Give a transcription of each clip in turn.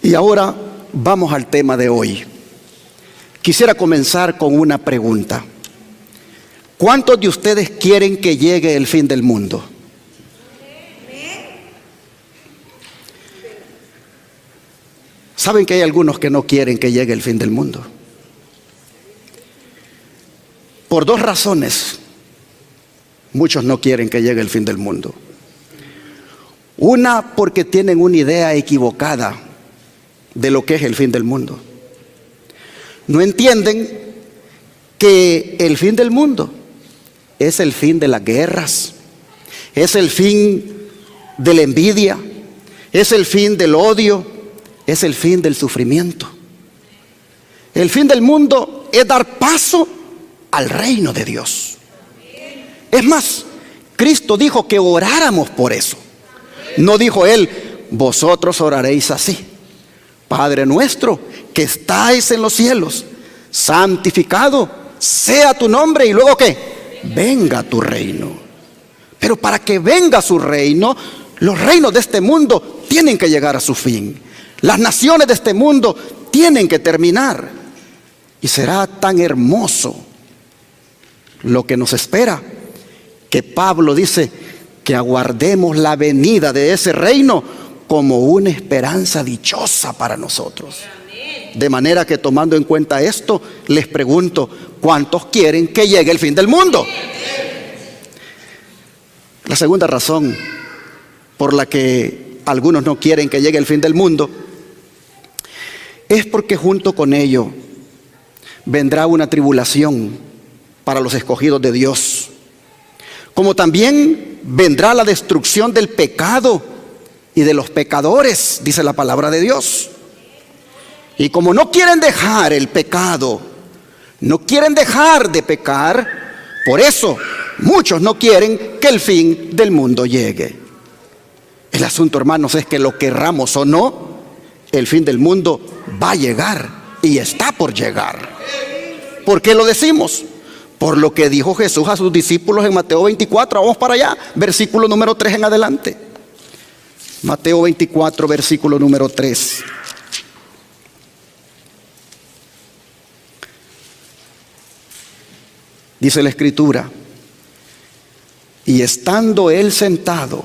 Y ahora vamos al tema de hoy. Quisiera comenzar con una pregunta. ¿Cuántos de ustedes quieren que llegue el fin del mundo? ¿Saben que hay algunos que no quieren que llegue el fin del mundo? Por dos razones, muchos no quieren que llegue el fin del mundo. Una, porque tienen una idea equivocada de lo que es el fin del mundo. No entienden que el fin del mundo es el fin de las guerras, es el fin de la envidia, es el fin del odio, es el fin del sufrimiento. El fin del mundo es dar paso al reino de Dios. Es más, Cristo dijo que oráramos por eso. No dijo Él, vosotros oraréis así: Padre nuestro que estáis en los cielos, santificado sea tu nombre. Y luego ¿qué? Venga tu reino. Pero para que venga su reino, los reinos de este mundo tienen que llegar a su fin. Las naciones de este mundo tienen que terminar. Y será tan hermoso lo que nos espera, que Pablo dice que aguardemos la venida de ese reino como una esperanza dichosa para nosotros. De manera que, tomando en cuenta esto, les pregunto, ¿cuántos quieren que llegue el fin del mundo? La segunda razón por la que algunos no quieren que llegue el fin del mundo es porque junto con ello vendrá una tribulación para los escogidos de Dios, como también vendrá la destrucción del pecado y de los pecadores, dice la palabra de Dios. Y como no quieren dejar el pecado, no quieren dejar de pecar, por eso muchos no quieren que el fin del mundo llegue. El asunto, hermanos, es que lo querramos o no, el fin del mundo va a llegar y está por llegar. ¿Por qué lo decimos? Por lo que dijo Jesús a sus discípulos en Mateo 24. Vamos para allá, versículo número 3 en adelante. Mateo 24, versículo número 3. Dice la Escritura: y estando él sentado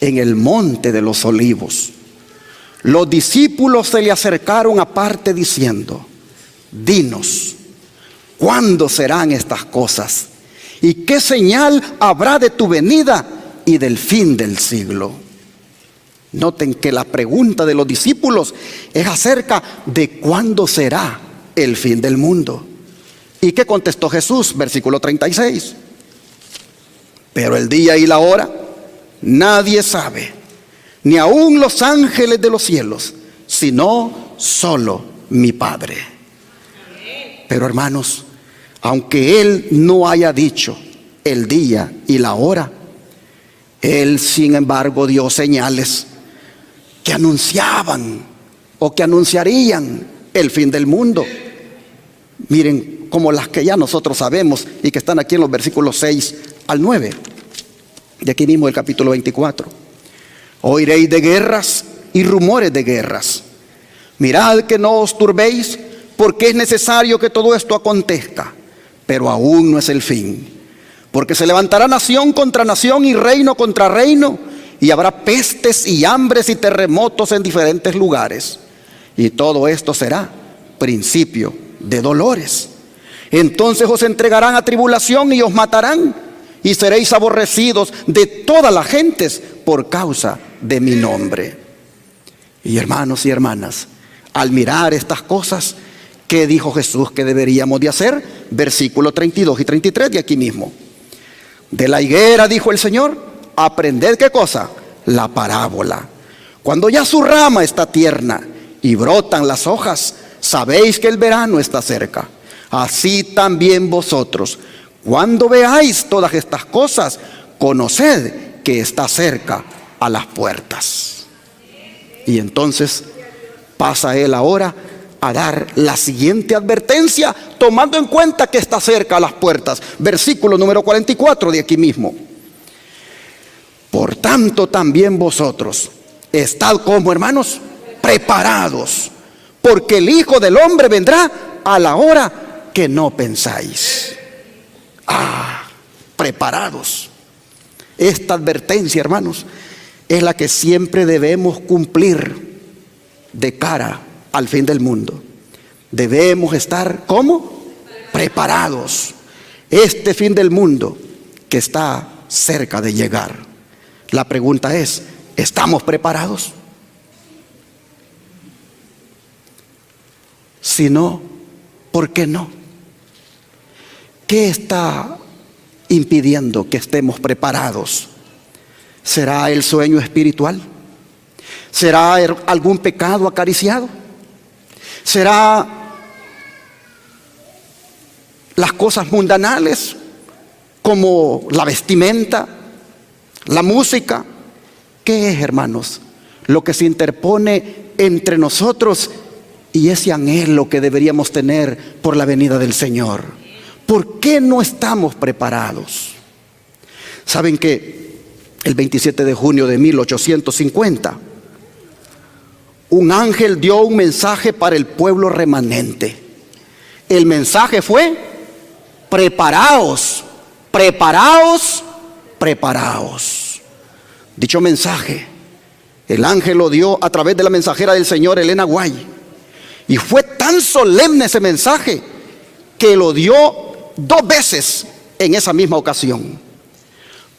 en el monte de los olivos, los discípulos se le acercaron aparte diciendo: dinos, ¿cuándo serán estas cosas? ¿Y qué señal habrá de tu venida y del fin del siglo? Noten que la pregunta de los discípulos es acerca de cuándo será el fin del mundo. ¿Y qué contestó Jesús? Versículo 36. Pero el día y la hora nadie sabe, ni aun los ángeles de los cielos, sino solo mi Padre. Pero hermanos, aunque Él no haya dicho el día y la hora, Él sin embargo dio señales que anunciaban o que anunciarían el fin del mundo. Miren, como las que ya nosotros sabemos y que están aquí en los versículos 6 al 9 de aquí mismo del capítulo 24. Oiréis de guerras y rumores de guerras. Mirad que no os turbéis, porque es necesario que todo esto acontezca, pero aún no es el fin. Porque se levantará nación contra nación y reino contra reino, y habrá pestes y hambres y terremotos en diferentes lugares. Y todo esto será principio de dolores. Entonces os entregarán a tribulación y os matarán, y seréis aborrecidos de todas las gentes por causa de mi nombre. Y hermanos y hermanas, al mirar estas cosas, ¿qué dijo Jesús que deberíamos de hacer? Versículos 32 y 33 de aquí mismo. De la higuera, dijo el Señor, aprended ¿qué cosa? La parábola. Cuando ya su rama está tierna y brotan las hojas, sabéis que el verano está cerca. Así también vosotros, cuando veáis todas estas cosas, conoced que está cerca a las puertas. Y entonces pasa Él ahora a dar la siguiente advertencia, tomando en cuenta que está cerca a las puertas. Versículo número 44 de aquí mismo. Por tanto también vosotros estad como, hermanos, preparados, porque el Hijo del Hombre vendrá a la hora que no pensáis. Preparados. Esta advertencia, hermanos, es la que siempre debemos cumplir de cara al fin del mundo. Debemos estar, ¿cómo? Preparados. Este fin del mundo que está cerca de llegar. La pregunta es, ¿estamos preparados? Si no, ¿por qué no? ¿Qué está impidiendo que estemos preparados? ¿Será el sueño espiritual? ¿Será algún pecado acariciado? ¿Será las cosas mundanales como la vestimenta, la música? ¿Qué es, hermanos, lo que se interpone entre nosotros y ese anhelo que deberíamos tener por la venida del Señor? ¿Por qué no estamos preparados? ¿Saben que el 27 de junio de 1850 un ángel dio un mensaje para el pueblo remanente? El mensaje fue: preparaos, preparaos, preparaos. Dicho mensaje, el ángel lo dio a través de la mensajera del Señor, Elena White. Y fue tan solemne ese mensaje que lo dio 2 veces en esa misma ocasión.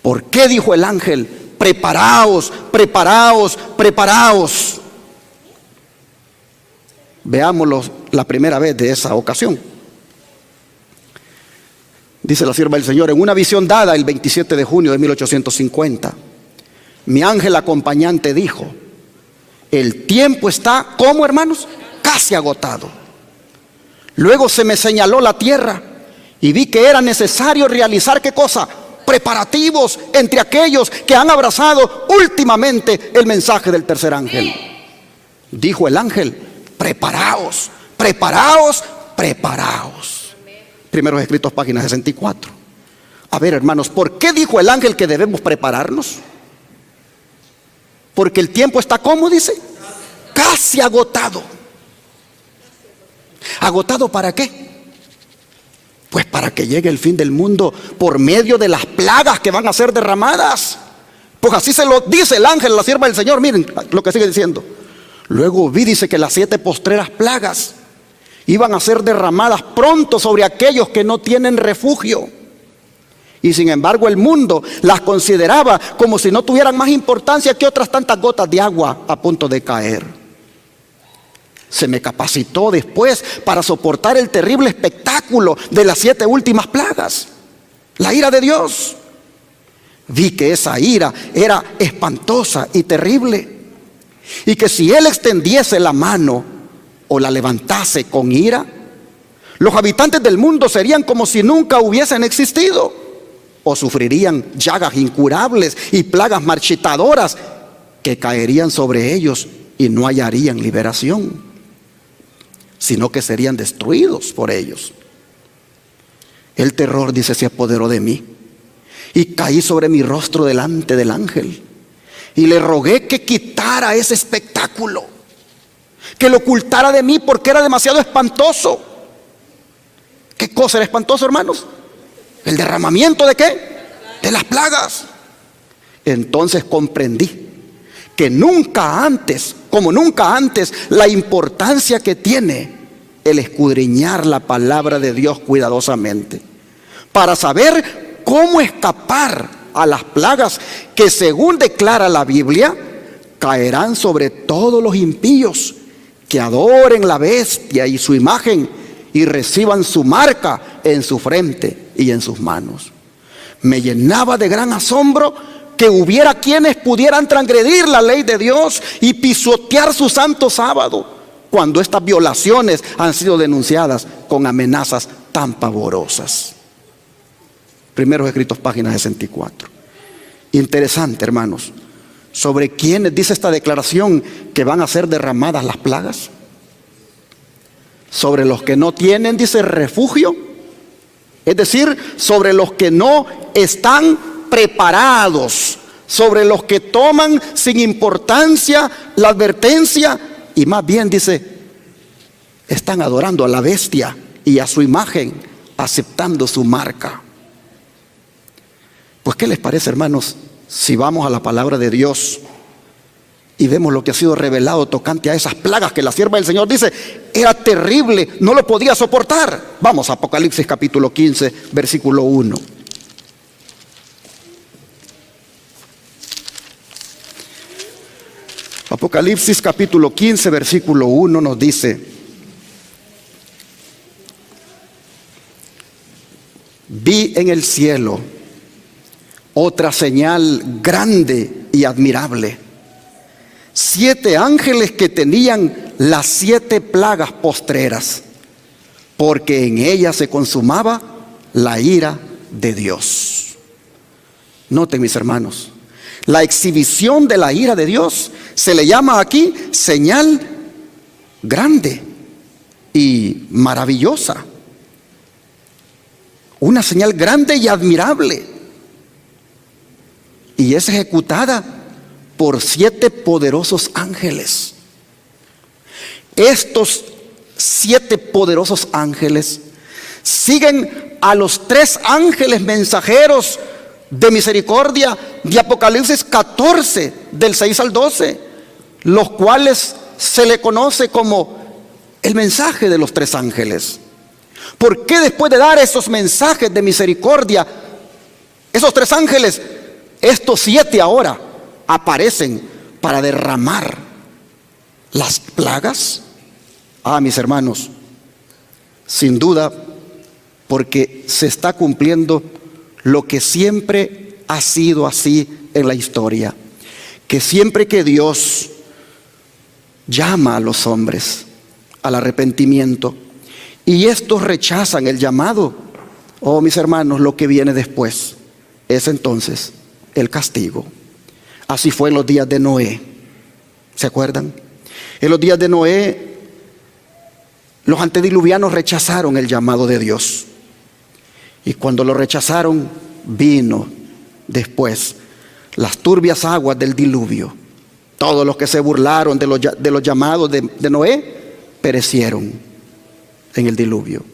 ¿Por qué dijo el ángel: preparaos, preparaos, preparaos? Veámoslo la primera vez de esa ocasión. Dice la sierva del Señor: en una visión dada el 27 de junio de 1850, mi ángel acompañante dijo: el tiempo está, ¿cómo, hermanos? Casi agotado. Luego se me señaló la tierra y vi que era necesario realizar, ¿qué cosa? Preparativos entre aquellos que han abrazado últimamente el mensaje del tercer ángel. Dijo el ángel: preparaos, preparaos, preparaos. Primeros Escritos, página 64. A ver, hermanos, ¿por qué dijo el ángel que debemos prepararnos? Porque el tiempo está, ¿cómo dice? Casi agotado. ¿Agotado para qué? Pues para que llegue el fin del mundo por medio de las plagas que van a ser derramadas. Pues así se lo dice el ángel a la sierva del Señor. Miren lo que sigue diciendo. Luego vi, dice, que las 7 postreras plagas iban a ser derramadas pronto sobre aquellos que no tienen refugio. Y sin embargo el mundo las consideraba como si no tuvieran más importancia que otras tantas gotas de agua a punto de caer. Se me capacitó después para soportar el terrible espectáculo de las 7 últimas plagas, la ira de Dios. Vi que esa ira era espantosa y terrible, y que si Él extendiese la mano o la levantase con ira, los habitantes del mundo serían como si nunca hubiesen existido, o sufrirían llagas incurables y plagas marchitadoras que caerían sobre ellos y no hallarían liberación, sino que serían destruidos por ellos. El terror, dice, se apoderó de mí y caí sobre mi rostro delante del ángel y le rogué que quitara ese espectáculo, que lo ocultara de mí porque era demasiado espantoso. ¿Qué cosa era espantoso, hermanos? ¿El derramamiento de qué? De las plagas. Entonces comprendí que nunca antes, como nunca antes, la importancia que tiene el escudriñar la palabra de Dios cuidadosamente, para saber cómo escapar a las plagas que, según declara la Biblia, caerán sobre todos los impíos que adoren la bestia y su imagen y reciban su marca en su frente y en sus manos. Me llenaba de gran asombro que hubiera quienes pudieran transgredir la ley de Dios y pisotear su santo sábado, cuando estas violaciones han sido denunciadas con amenazas tan pavorosas. Primeros Escritos, página 64. Interesante, hermanos. ¿Sobre quiénes dice esta declaración que van a ser derramadas las plagas? Sobre los que no tienen, dice, refugio. Es decir, sobre los que no están preparados, sobre los que toman sin importancia la advertencia y más bien dice, están adorando a la bestia y a su imagen, aceptando su marca. Pues ¿qué les parece, hermanos, si vamos a la palabra de Dios y vemos lo que ha sido revelado tocante a esas plagas que la sierva del Señor dice, era terrible, no lo podía soportar? Vamos a Apocalipsis capítulo 15, versículo 1. Apocalipsis capítulo 15, versículo 1 nos dice: vi en el cielo otra señal grande y admirable, 7 ángeles que tenían las 7 plagas postreras, porque en ellas se consumaba la ira de Dios. Noten, mis hermanos, la exhibición de la ira de Dios se le llama aquí señal grande y maravillosa. Una señal grande y admirable. Y es ejecutada por 7 poderosos ángeles. Estos 7 poderosos ángeles siguen a los 3 ángeles mensajeros de misericordia de Apocalipsis 14, del 6 al 12, los cuales se le conoce como el mensaje de los 3 ángeles. ¿Por qué después de dar esos mensajes de misericordia, esos 3 ángeles, estos 7 ahora aparecen para derramar las plagas? Mis hermanos, sin duda, porque se está cumpliendo lo que siempre ha sido así en la historia, que siempre que Dios llama a los hombres al arrepentimiento y estos rechazan el llamado, mis hermanos, lo que viene después es entonces el castigo. Así fue en los días de Noé. ¿Se acuerdan? En los días de Noé, los antediluvianos rechazaron el llamado de Dios. Y cuando lo rechazaron, vino después las turbias aguas del diluvio. Todos los que se burlaron de los llamados de Noé perecieron en el diluvio.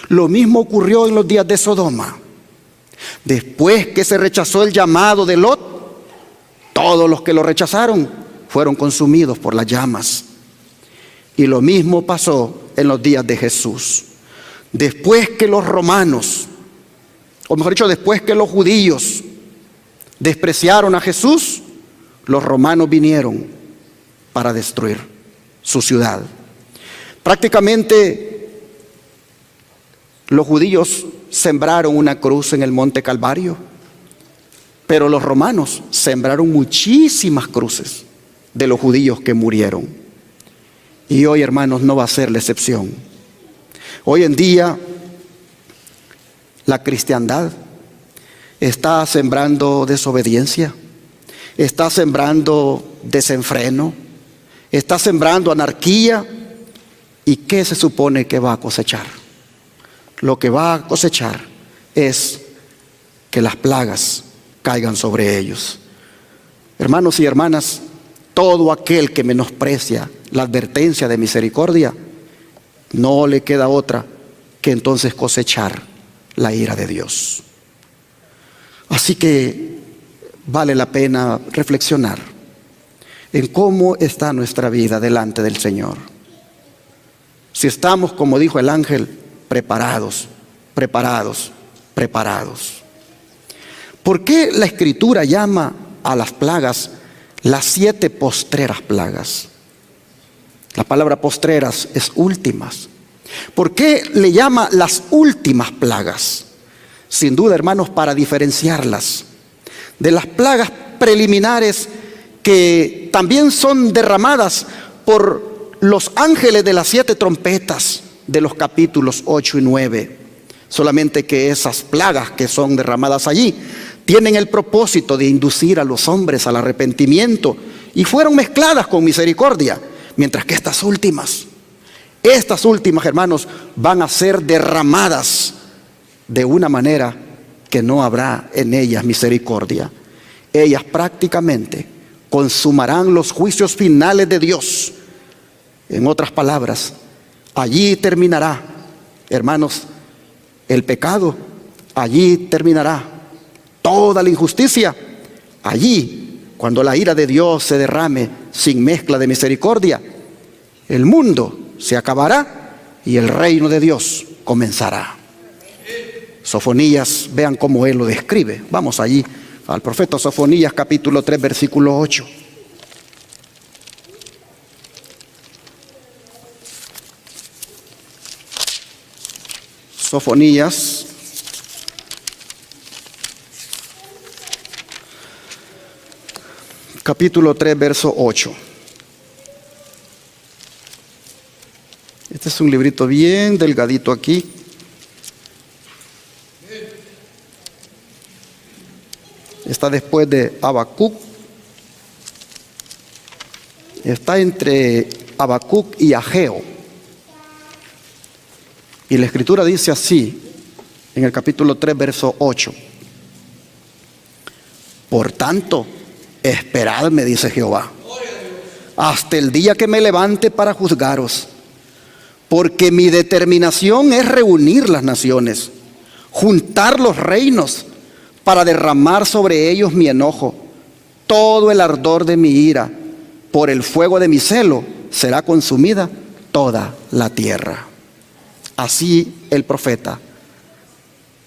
Lo mismo ocurrió en los días de Sodoma. Después que se rechazó el llamado de Lot, todos los que lo rechazaron fueron consumidos por las llamas. Y lo mismo pasó en los días de Jesús. Después que los romanos, o mejor dicho, después que los judíos despreciaron a Jesús, los romanos vinieron para destruir su ciudad. Prácticamente los judíos sembraron una cruz en el monte Calvario, pero los romanos sembraron muchísimas cruces de los judíos que murieron. Y hoy, hermanos, no va a ser la excepción. Hoy en día la cristiandad está sembrando desobediencia, está sembrando desenfreno, está sembrando anarquía. ¿Y qué se supone que va a cosechar? Lo que va a cosechar es que las plagas caigan sobre ellos. Hermanos y hermanas, todo aquel que menosprecia la advertencia de misericordia, no le queda otra que entonces cosechar la ira de Dios. Así que vale la pena reflexionar en cómo está nuestra vida delante del Señor. Si estamos, como dijo el ángel, preparados. ¿Por qué la Escritura llama a las plagas las 7 postreras plagas? La palabra postreras es últimas. ¿Por qué le llama las últimas plagas? Sin duda, hermanos, para diferenciarlas de las plagas preliminares que también son derramadas por los ángeles de las 7 trompetas de los capítulos 8 y 9. Solamente que esas plagas que son derramadas allí tienen el propósito de inducir a los hombres al arrepentimiento y fueron mezcladas con misericordia, mientras que estas últimas, hermanos, van a ser derramadas de una manera que no habrá en ellas misericordia. Ellas prácticamente consumarán los juicios finales de Dios En otras palabras, allí terminará, hermanos, el pecado, allí terminará toda la injusticia, allí, cuando la ira de Dios se derrame sin mezcla de misericordia, el mundo se acabará y el reino de Dios comenzará. Sofonías, vean cómo él lo describe. Vamos allí al profeta Sofonías, capítulo 3, versículo 8. Sofonías, capítulo 3, verso 8. Este es un librito bien delgadito aquí. Está después de Habacuc. Está entre Habacuc y Ageo. Y la escritura dice así, en el capítulo 3, verso 8. Por tanto, esperadme, dice Jehová, hasta el día que me levante para juzgaros. Porque mi determinación es reunir las naciones, juntar los reinos, para derramar sobre ellos mi enojo. Todo el ardor de mi ira, por el fuego de mi celo, será consumida toda la tierra. Así el profeta,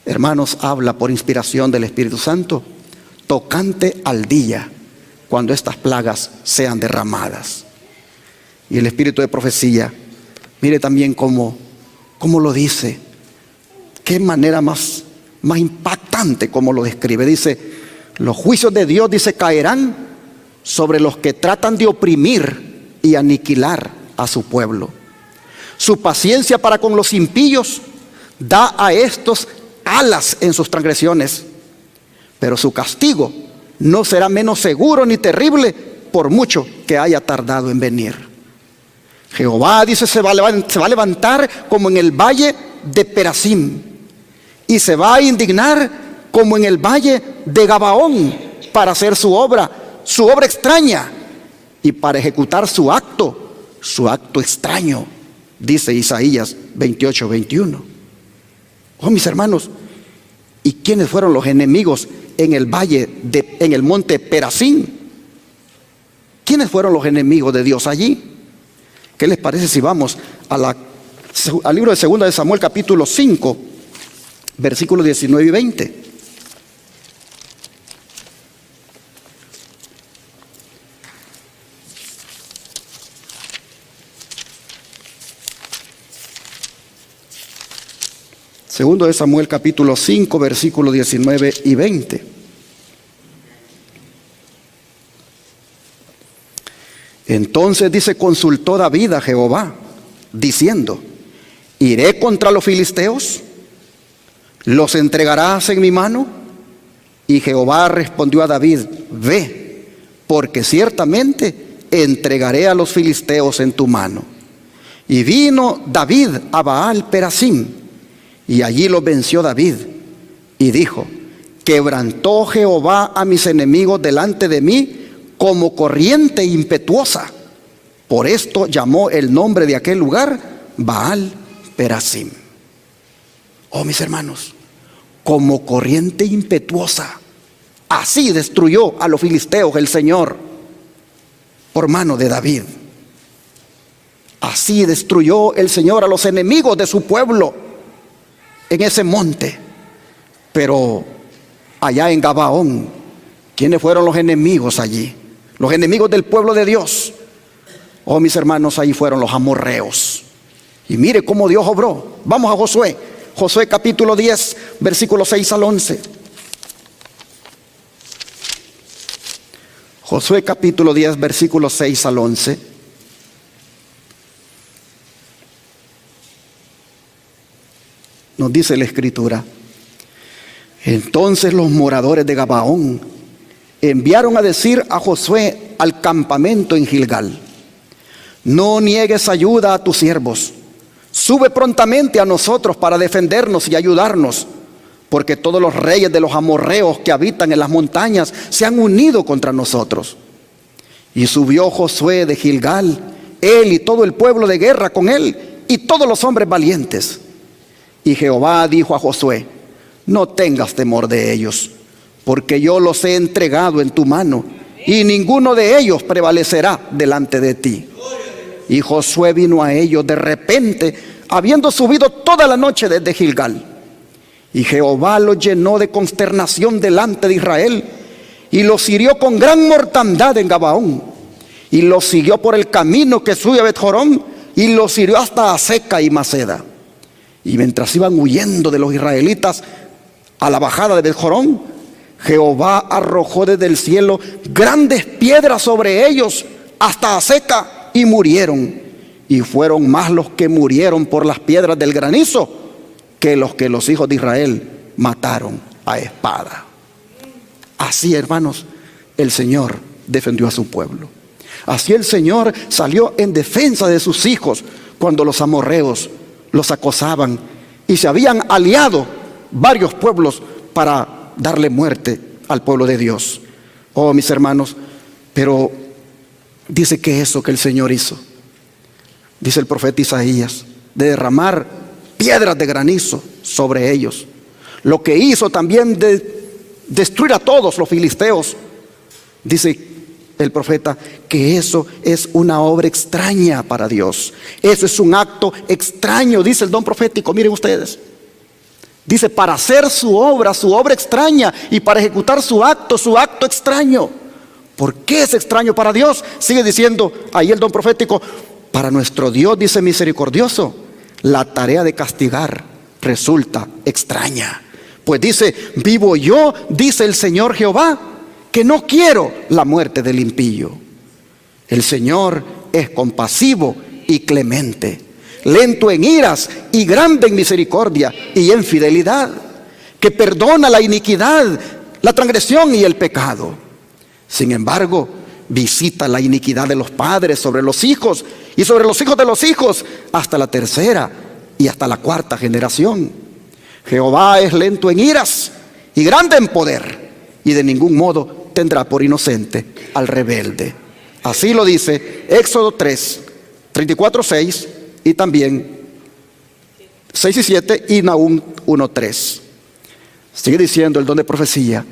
hermanos, habla por inspiración del Espíritu Santo, tocante al día cuando estas plagas sean derramadas. Y el espíritu de profecía, mire también cómo lo dice, qué manera más impactante como lo describe. Dice, los juicios de Dios, dice, caerán sobre los que tratan de oprimir y aniquilar a su pueblo. Su paciencia para con los impíos da a estos alas en sus transgresiones, pero su castigo no será menos seguro ni terrible por mucho que haya tardado en venir. Jehová, dice, se va a levantar como en el valle de Perasim, y se va a indignar como en el valle de Gabaón para hacer su obra extraña, y para ejecutar su acto extraño, dice Isaías 28, 21. Oh, mis hermanos, ¿y quiénes fueron los enemigos en el monte Perasim? ¿Quiénes fueron los enemigos de Dios allí? ¿Qué les parece si vamos al libro de 2 de Samuel, capítulo 5, versículos 19 y 20? Segundo de Samuel, capítulo 5, versículos 19 y 20. Entonces, dice, consultó David a Jehová, diciendo, ¿iré contra los filisteos? ¿Los entregarás en mi mano? Y Jehová respondió a David, ve, porque ciertamente entregaré a los filisteos en tu mano. Y vino David a Baal Perasim, y allí lo venció David, y dijo, quebrantó Jehová a mis enemigos delante de mí como corriente impetuosa. Por esto llamó el nombre de aquel lugar Baal Perasim. Oh, mis hermanos, como corriente impetuosa, así destruyó a los filisteos el Señor por mano de David. Así destruyó el Señor a los enemigos de su pueblo en ese monte. Pero allá en Gabaón, ¿quiénes fueron los enemigos allí? Los enemigos del pueblo de Dios. Oh, mis hermanos, ahí fueron los amorreos. Y mire cómo Dios obró. Vamos a Josué. Josué capítulo 10, versículos 6 al 11. Josué capítulo 10, versículos 6 al 11. Nos dice la escritura. Entonces los moradores de Gabaón enviaron a decir a Josué al campamento en Gilgal, no niegues ayuda a tus siervos, sube prontamente a nosotros para defendernos y ayudarnos, porque todos los reyes de los amorreos que habitan en las montañas se han unido contra nosotros. Y subió Josué de Gilgal él y todo el pueblo de guerra con él, y todos los hombres valientes. Y Jehová dijo a Josué: no tengas temor de ellos, porque yo los he entregado en tu mano, y ninguno de ellos prevalecerá delante de ti. Y Josué vino a ellos de repente, habiendo subido toda la noche desde Gilgal. Y Jehová los llenó de consternación delante de Israel, y los hirió con gran mortandad en Gabaón, y los siguió por el camino que sube a Bet-Jorón, y los hirió hasta Azeca y Maceda. Y mientras iban huyendo de los israelitas a la bajada de Bet-Jorón, Jehová arrojó desde el cielo grandes piedras sobre ellos hasta Azeca, y murieron. Y fueron más los que murieron por las piedras del granizo que los hijos de Israel mataron a espada. Así, hermanos, el Señor defendió a su pueblo. Así el Señor salió en defensa de sus hijos cuando los amorreos los acosaban y se habían aliado varios pueblos para darle muerte al pueblo de Dios. Oh, mis hermanos, pero dice que eso que el Señor hizo, dice el profeta Isaías, de derramar piedras de granizo sobre ellos, lo que hizo también de destruir a todos los filisteos, dice el profeta que eso es una obra extraña para Dios. Eso es un acto extraño, dice el don profético. Miren ustedes, dice para hacer su obra extraña, y para ejecutar su acto extraño. ¿Por qué es extraño para Dios? Sigue diciendo ahí el don profético: para nuestro Dios, dice misericordioso, la tarea de castigar resulta extraña. Pues dice: vivo yo, dice el Señor Jehová, que no quiero la muerte del impío. El Señor es compasivo y clemente, lento en iras y grande en misericordia y en fidelidad, que perdona la iniquidad, la transgresión y el pecado. Sin embargo, visita la iniquidad de los padres sobre los hijos y sobre los hijos de los hijos hasta la tercera y hasta la cuarta generación. Jehová es lento en iras y grande en poder, y de ningún modo tendrá por inocente al rebelde. Así lo dice Éxodo 3, 34, 6 y también 6 y 7 y Nahum 1, 3. Sigue diciendo el don de profecía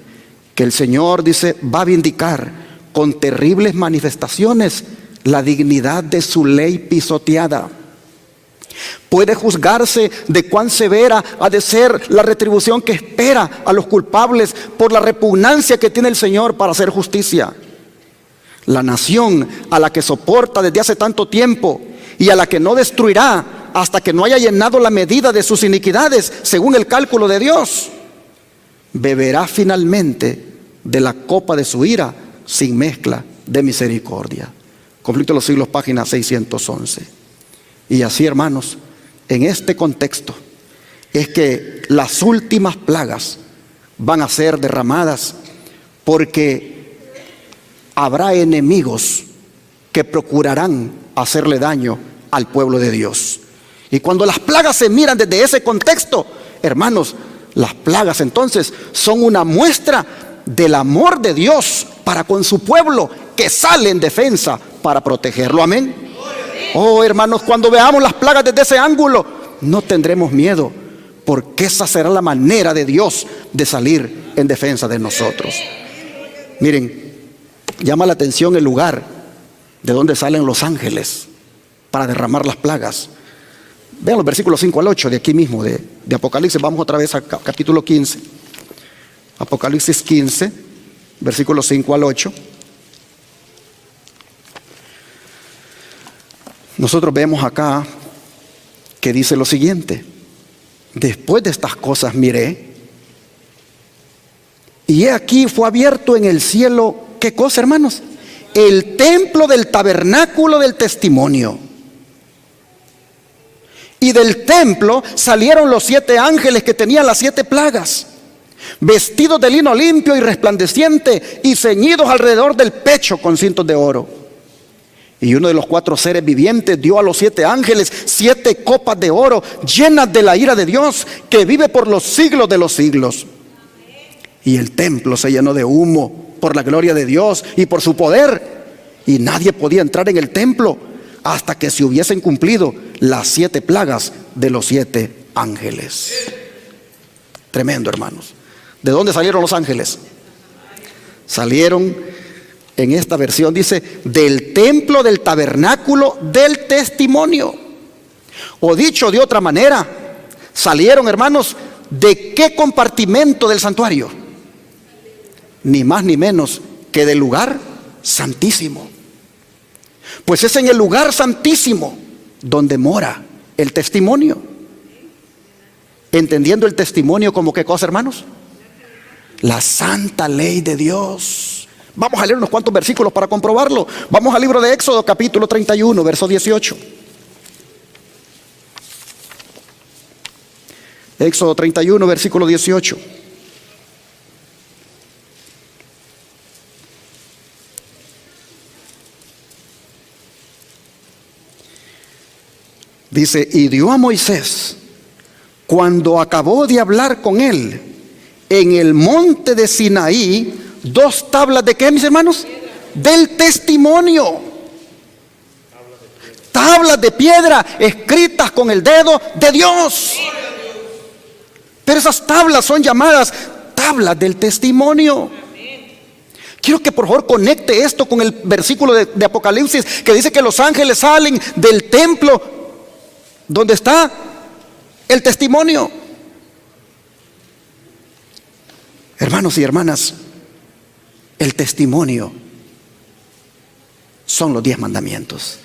que el Señor, dice, va a vindicar con terribles manifestaciones la dignidad de su ley pisoteada. Puede juzgarse de cuán severa ha de ser la retribución que espera a los culpables por la repugnancia que tiene el Señor para hacer justicia. La nación a la que soporta desde hace tanto tiempo y a la que no destruirá hasta que no haya llenado la medida de sus iniquidades, según el cálculo de Dios, beberá finalmente de la copa de su ira sin mezcla de misericordia. Conflicto de los siglos, página 611. Y así, hermanos, en este contexto es que las últimas plagas van a ser derramadas, porque habrá enemigos que procurarán hacerle daño al pueblo de Dios. Y cuando las plagas se miran desde ese contexto, hermanos, las plagas entonces son una muestra del amor de Dios para con su pueblo, que sale en defensa para protegerlo. Amén. Oh, hermanos, cuando veamos las plagas desde ese ángulo, no tendremos miedo, porque esa será la manera de Dios de salir en defensa de nosotros. Miren, llama la atención el lugar de donde salen los ángeles para derramar las plagas. Vean los versículos 5 al 8 de aquí mismo, de Apocalipsis. Vamos otra vez al capítulo 15. Apocalipsis 15, versículos 5 al 8. Nosotros vemos acá que dice lo siguiente: después de estas cosas miré, y he aquí fue abierto en el cielo, ¿qué cosa, hermanos? El templo del tabernáculo del testimonio. Y del templo salieron los 7 ángeles que tenían las 7 plagas, vestidos de lino limpio y resplandeciente, y ceñidos alrededor del pecho con cintos de oro. Y uno de los 4 seres vivientes dio a los 7 ángeles 7 copas de oro llenas de la ira de Dios, que vive por los siglos de los siglos. Y el templo se llenó de humo por la gloria de Dios y por su poder, y nadie podía entrar en el templo hasta que se hubiesen cumplido las 7 plagas de los 7 ángeles. Tremendo, hermanos. ¿De dónde salieron los ángeles? Salieron, en esta versión dice, del templo del tabernáculo del testimonio. O dicho de otra manera, salieron, hermanos, ¿de qué compartimento del santuario? Ni más ni menos que del lugar santísimo. Pues es en el lugar santísimo donde mora el testimonio. Entendiendo el testimonio como qué cosa, hermanos, la santa ley de Dios. Vamos a leer unos cuantos versículos para comprobarlo. Vamos al libro de Éxodo, capítulo 31, verso 18. Éxodo 31, versículo 18. Dice, y dio a Moisés, cuando acabó de hablar con él, en el monte de Sinaí, 2 tablas de ¿qué, mis hermanos? Del testimonio. Tablas de piedra escritas con el dedo de Dios. Pero esas tablas son llamadas tablas del testimonio. Quiero que por favor conecte esto con el versículo de Apocalipsis que dice que los ángeles salen del templo donde está el testimonio. Hermanos y hermanas, el testimonio son los 10 mandamientos.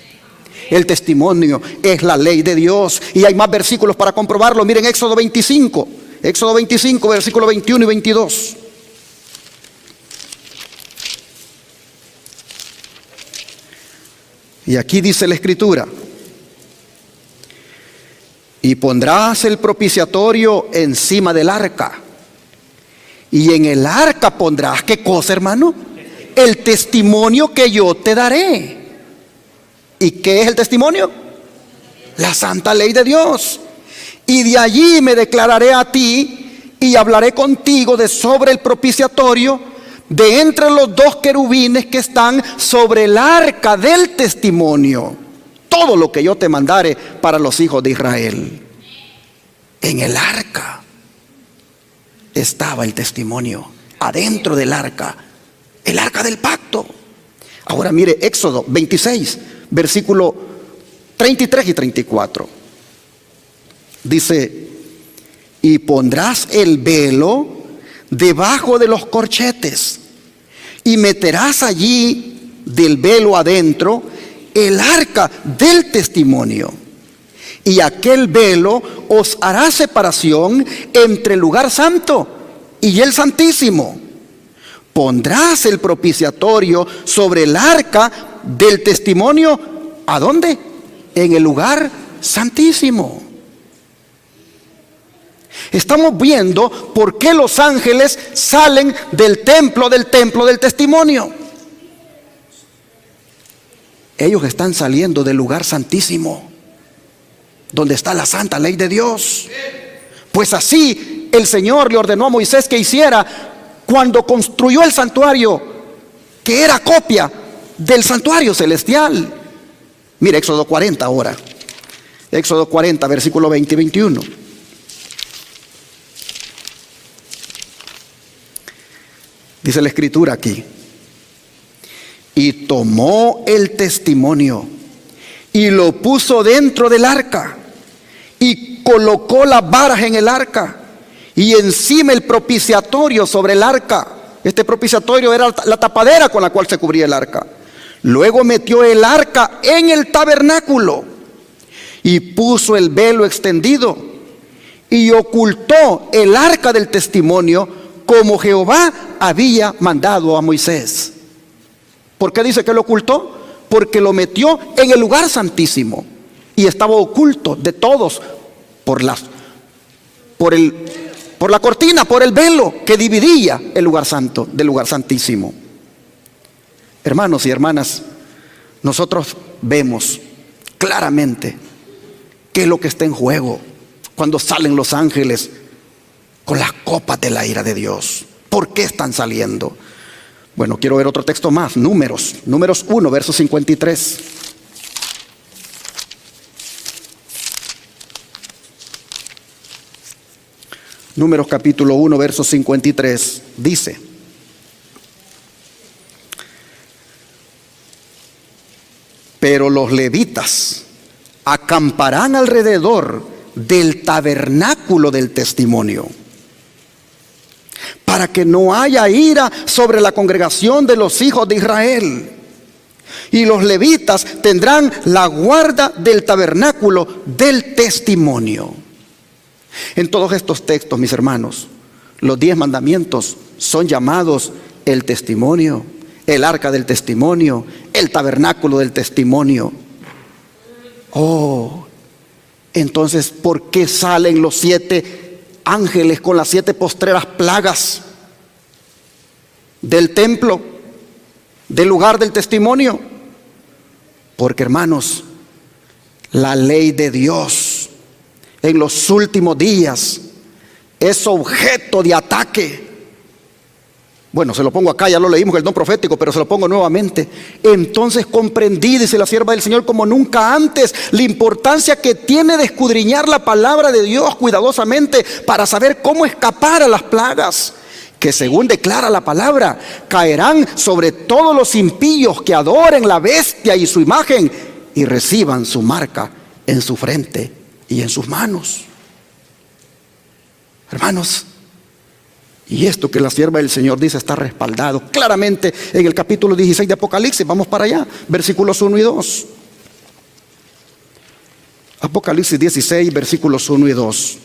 El testimonio es la ley de Dios. Y hay más versículos para comprobarlo. Miren Éxodo 25. Éxodo 25, versículo 21 y 22. Y aquí dice la Escritura: y pondrás el propiciatorio encima del arca. Y en el arca pondrás, ¿qué cosa, hermano? El testimonio que yo te daré. ¿Y qué es el testimonio? La santa ley de Dios. Y de allí me declararé a ti y hablaré contigo de sobre el propiciatorio, de entre los 2 querubines que están sobre el arca del testimonio. Todo lo que yo te mandare para los hijos de Israel. En el arca estaba el testimonio. Adentro del arca, el arca del pacto. Ahora mire Éxodo 26, versículo 33 y 34. Dice, y pondrás el velo debajo de los corchetes, y meterás allí del velo adentro el arca del testimonio. Y aquel velo os hará separación entre el lugar santo y el santísimo. Pondrás el propiciatorio sobre el arca del testimonio. ¿A dónde? En el lugar santísimo. Estamos viendo por qué los ángeles salen del templo del testimonio. Ellos están saliendo del lugar santísimo, donde está la santa ley de Dios. Pues así el Señor le ordenó a Moisés que hiciera cuando construyó el santuario, que era copia del santuario celestial. Mire Éxodo 40 ahora. Éxodo 40, versículo 20 y 21. Dice la Escritura aquí: y tomó el testimonio y lo puso dentro del arca, y colocó las varas en el arca, y encima el propiciatorio sobre el arca. Este propiciatorio era la tapadera con la cual se cubría el arca. Luego metió el arca en el tabernáculo y puso el velo extendido y ocultó el arca del testimonio como Jehová había mandado a Moisés. ¿Por qué dice que lo ocultó? Porque lo metió en el lugar santísimo y estaba oculto de todos por la cortina, por el velo que dividía el lugar santo del lugar santísimo. Hermanos y hermanas, nosotros vemos claramente qué es lo que está en juego cuando salen los ángeles con las copas de la ira de Dios. ¿Por qué están saliendo? Bueno, quiero ver otro texto más. Números 1, verso 53. Números capítulo 1, verso 53, dice: pero los levitas acamparán alrededor del tabernáculo del testimonio, para que no haya ira sobre la congregación de los hijos de Israel. Y los levitas tendrán la guarda del tabernáculo del testimonio. En todos estos textos, mis hermanos, los 10 mandamientos son llamados el testimonio, el arca del testimonio, el tabernáculo del testimonio. Oh, entonces, ¿por qué salen los 7 ángeles con las 7 postreras plagas del templo, del lugar del testimonio? Porque, hermanos, la ley de Dios en los últimos días es objeto de ataque. Bueno, se lo pongo acá, ya lo leímos el don profético, pero se lo pongo nuevamente. Entonces comprendí, dice la sierva del Señor, como nunca antes, la importancia que tiene de escudriñar la palabra de Dios cuidadosamente para saber cómo escapar a las plagas que, según declara la palabra, caerán sobre todos los impíos que adoren la bestia y su imagen y reciban su marca en su frente y en sus manos. Hermanos, y esto que la sierva del Señor dice está respaldado claramente en el capítulo 16 de Apocalipsis. Vamos para allá, versículos 1 y 2. Apocalipsis 16, versículos 1 y 2.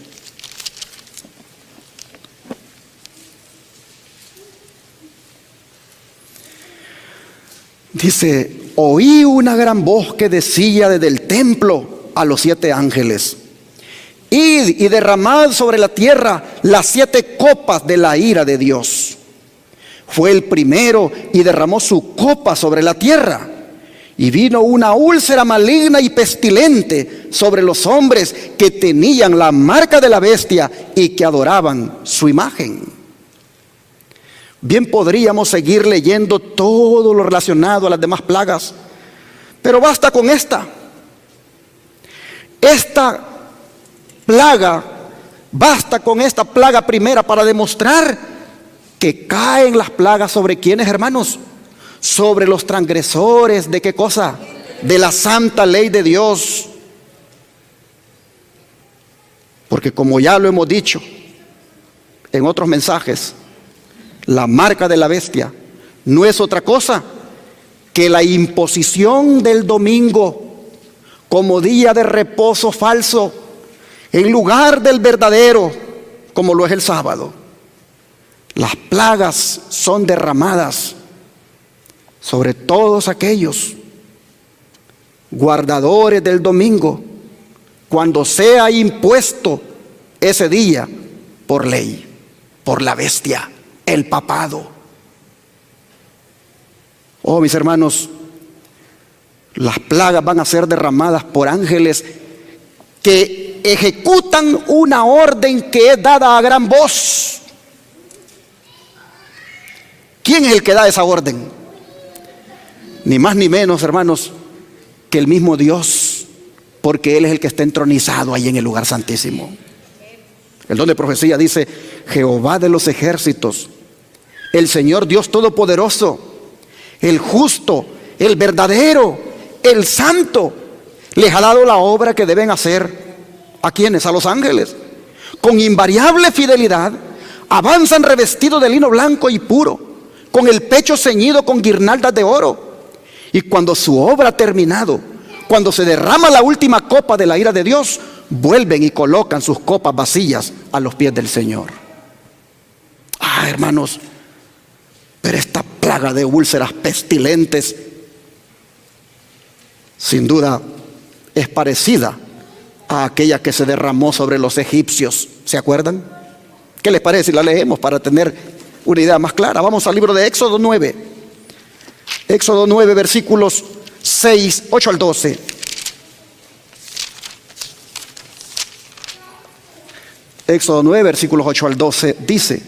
Dice: oí una gran voz que decía desde el templo a los 7 ángeles: id y derramad sobre la tierra las 7 copas de la ira de Dios. Fue el primero y derramó su copa sobre la tierra. Y vino una úlcera maligna y pestilente sobre los hombres que tenían la marca de la bestia y que adoraban su imagen. Bien podríamos seguir leyendo todo lo relacionado a las demás plagas, pero basta con esta. Basta con esta plaga primera para demostrar que caen las plagas sobre ¿quiénes, hermanos? Sobre los transgresores de ¿qué cosa? De la santa ley de Dios. Porque, como ya lo hemos dicho en otros mensajes, la marca de la bestia no es otra cosa que la imposición del domingo como día de reposo falso en lugar del verdadero, como lo es el sábado. Las plagas son derramadas sobre todos aquellos guardadores del domingo cuando sea impuesto ese día por ley, por la bestia, el papado. Oh, mis hermanos, las plagas van a ser derramadas por ángeles que ejecutan una orden que es dada a gran voz. ¿Quién es el que da esa orden? Ni más ni menos, hermanos, que el mismo Dios, porque Él es el que está entronizado ahí en el lugar santísimo. El don de profecía dice: Jehová de los ejércitos, el Señor Dios todopoderoso, el justo, el verdadero, el santo, les ha dado la obra que deben hacer. ¿A quiénes? A los ángeles. Con invariable fidelidad avanzan revestidos de lino blanco y puro, con el pecho ceñido con guirnaldas de oro. Y cuando su obra ha terminado, cuando se derrama la última copa de la ira de Dios, vuelven y colocan sus copas vacías a los pies del Señor. Ah, hermanos, pero esta plaga de úlceras pestilentes sin duda es parecida a aquella que se derramó sobre los egipcios. ¿Se acuerdan? ¿Qué les parece si la leemos para tener una idea más clara? Vamos al libro de Éxodo 9. Éxodo 9, versículos 8 al 12. Éxodo 9, versículos 8 al 12 dice: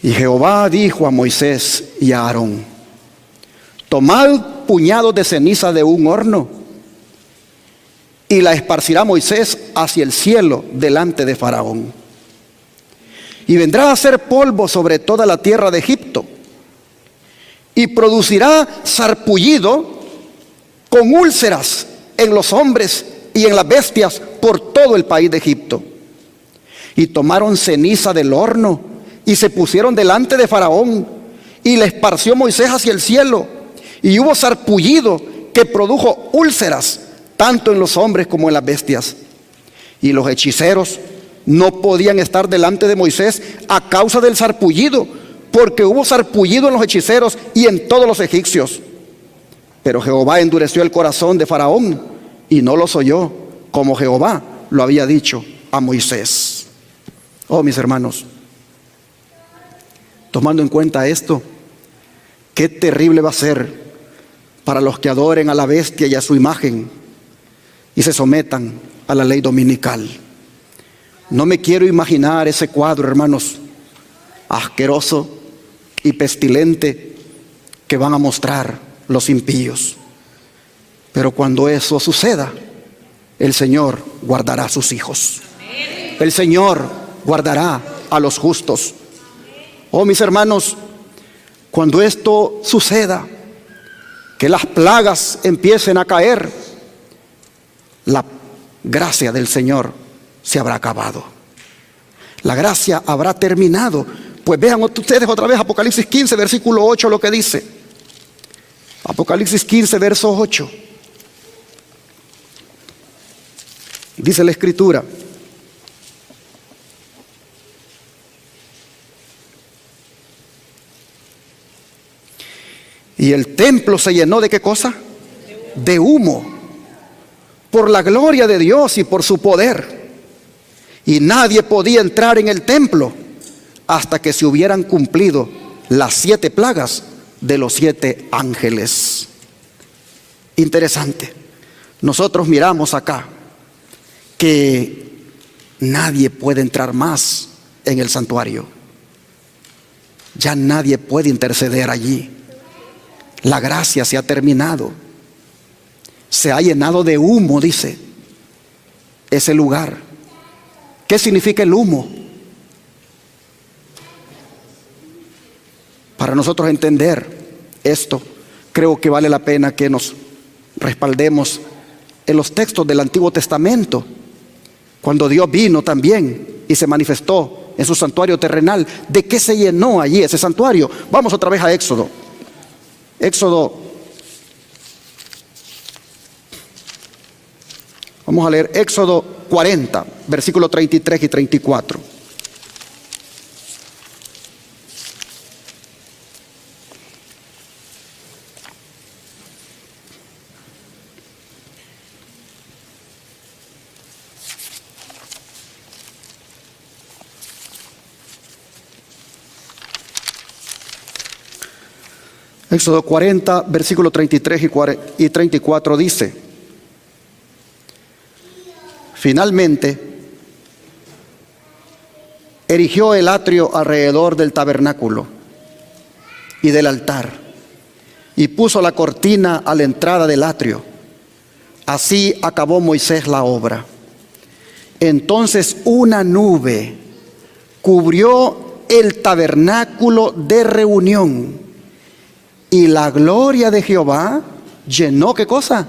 y Jehová dijo a Moisés y a Aarón: tomad puñados de ceniza de un horno y la esparcirá Moisés hacia el cielo delante de Faraón. Y vendrá a ser polvo sobre toda la tierra de Egipto, y producirá sarpullido con úlceras en los hombres y en las bestias por todo el país de Egipto. Y tomaron ceniza del horno y se pusieron delante de Faraón, y le esparció Moisés hacia el cielo, y hubo sarpullido que produjo úlceras tanto en los hombres como en las bestias. Y los hechiceros no podían estar delante de Moisés a causa del sarpullido, porque hubo sarpullido en los hechiceros y en todos los egipcios. Pero Jehová endureció el corazón de Faraón y no los oyó, como Jehová lo había dicho a Moisés. Oh, mis hermanos, tomando en cuenta esto, qué terrible va a ser para los que adoren a la bestia y a su imagen y se sometan a la ley dominical. No me quiero imaginar ese cuadro, hermanos, asqueroso y pestilente que van a mostrar los impíos. Pero cuando eso suceda, el Señor guardará a sus hijos. El Señor guardará a los justos. Oh, mis hermanos, cuando esto suceda, que las plagas empiecen a caer, la gracia del Señor se habrá acabado. La gracia habrá terminado. Pues vean ustedes otra vez Apocalipsis 15, versículo 8, lo que dice. Apocalipsis 15, verso 8. Dice la Escritura: y el templo se llenó ¿de qué cosa? De humo, por la gloria de Dios y por su poder. Y nadie podía entrar en el templo hasta que se hubieran cumplido las 7 plagas de los 7 ángeles. Interesante. Nosotros miramos acá que nadie puede entrar más en el santuario. Ya nadie puede interceder allí. La gracia se ha terminado. Se ha llenado de humo, dice, ese lugar. ¿Qué significa el humo? Para nosotros entender esto, creo que vale la pena que nos respaldemos en los textos del Antiguo Testamento, cuando Dios vino también y se manifestó en su santuario terrenal. ¿De qué se llenó allí ese santuario? Vamos otra vez a Éxodo. Vamos a leer Éxodo 40, versículos 33 y 34. Éxodo 40, versículos 33 y 34 dice: finalmente, erigió el atrio alrededor del tabernáculo y del altar, y puso la cortina a la entrada del atrio. Así acabó Moisés la obra. Entonces una nube cubrió el tabernáculo de reunión, y la gloria de Jehová llenó ¿qué cosa?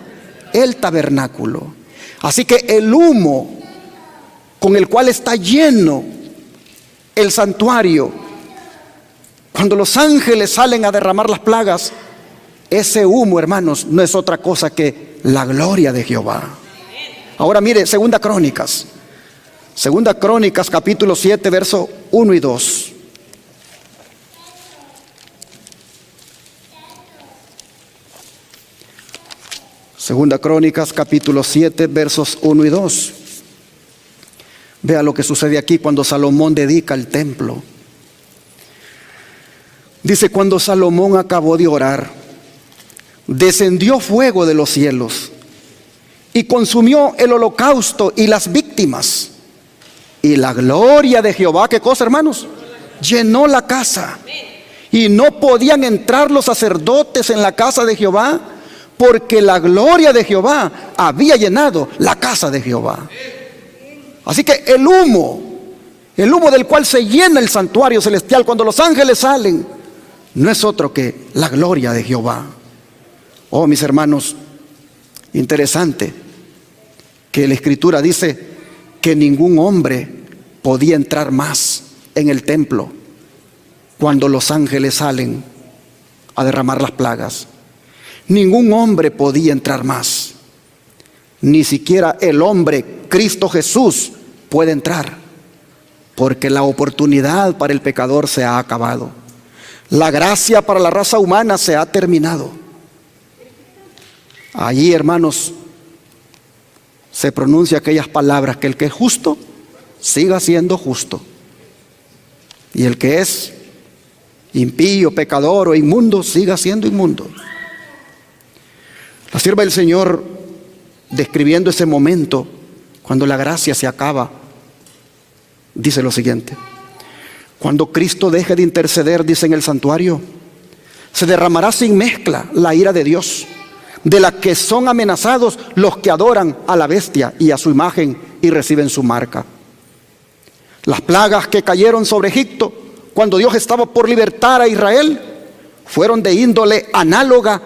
El tabernáculo. Así que el humo con el cual está lleno el santuario, cuando los ángeles salen a derramar las plagas, ese humo, hermanos, no es otra cosa que la gloria de Jehová. Ahora mire, Segunda Crónicas capítulo 7, verso 1 y 2. Segunda Crónicas capítulo 7, versos 1 y 2. Vea lo que sucede aquí cuando Salomón dedica el templo. Dice: cuando Salomón acabó de orar, descendió fuego de los cielos y consumió el holocausto y las víctimas. Y la gloria de Jehová, ¿qué cosa, hermanos? Llenó la casa. Y no podían entrar los sacerdotes en la casa de Jehová, porque la gloria de Jehová había llenado la casa de Jehová. Así que el humo del cual se llena el santuario celestial cuando los ángeles salen, no es otro que la gloria de Jehová. Oh, mis hermanos, interesante que la Escritura dice que ningún hombre podía entrar más en el templo cuando los ángeles salen a derramar las plagas. Ningún hombre podía entrar más. Ni siquiera el hombre, Cristo Jesús, puede entrar, porque la oportunidad para el pecador se ha acabado. La gracia para la raza humana se ha terminado. Allí, hermanos, se pronuncia aquellas palabras: que el que es justo siga siendo justo, y el que es impío, pecador o inmundo siga siendo inmundo. La sierva del Señor, describiendo ese momento cuando la gracia se acaba, dice lo siguiente: cuando Cristo deje de interceder, dice, en el santuario, se derramará sin mezcla la ira de Dios, de la que son amenazados los que adoran a la bestia y a su imagen y reciben su marca. Las plagas que cayeron sobre Egipto cuando Dios estaba por libertar a Israel fueron de índole análoga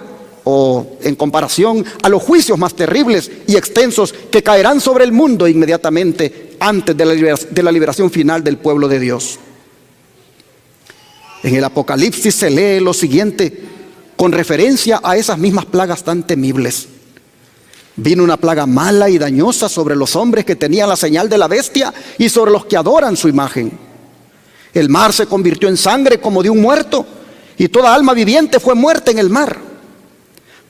o en comparación a los juicios más terribles y extensos que caerán sobre el mundo inmediatamente antes de la liberación final del pueblo de Dios. En el Apocalipsis se lee lo siguiente con referencia a esas mismas plagas tan temibles: vino una plaga mala y dañosa sobre los hombres que tenían la señal de la bestia y sobre los que adoran su imagen. El mar se convirtió en sangre como de un muerto, y toda alma viviente fue muerta en el mar.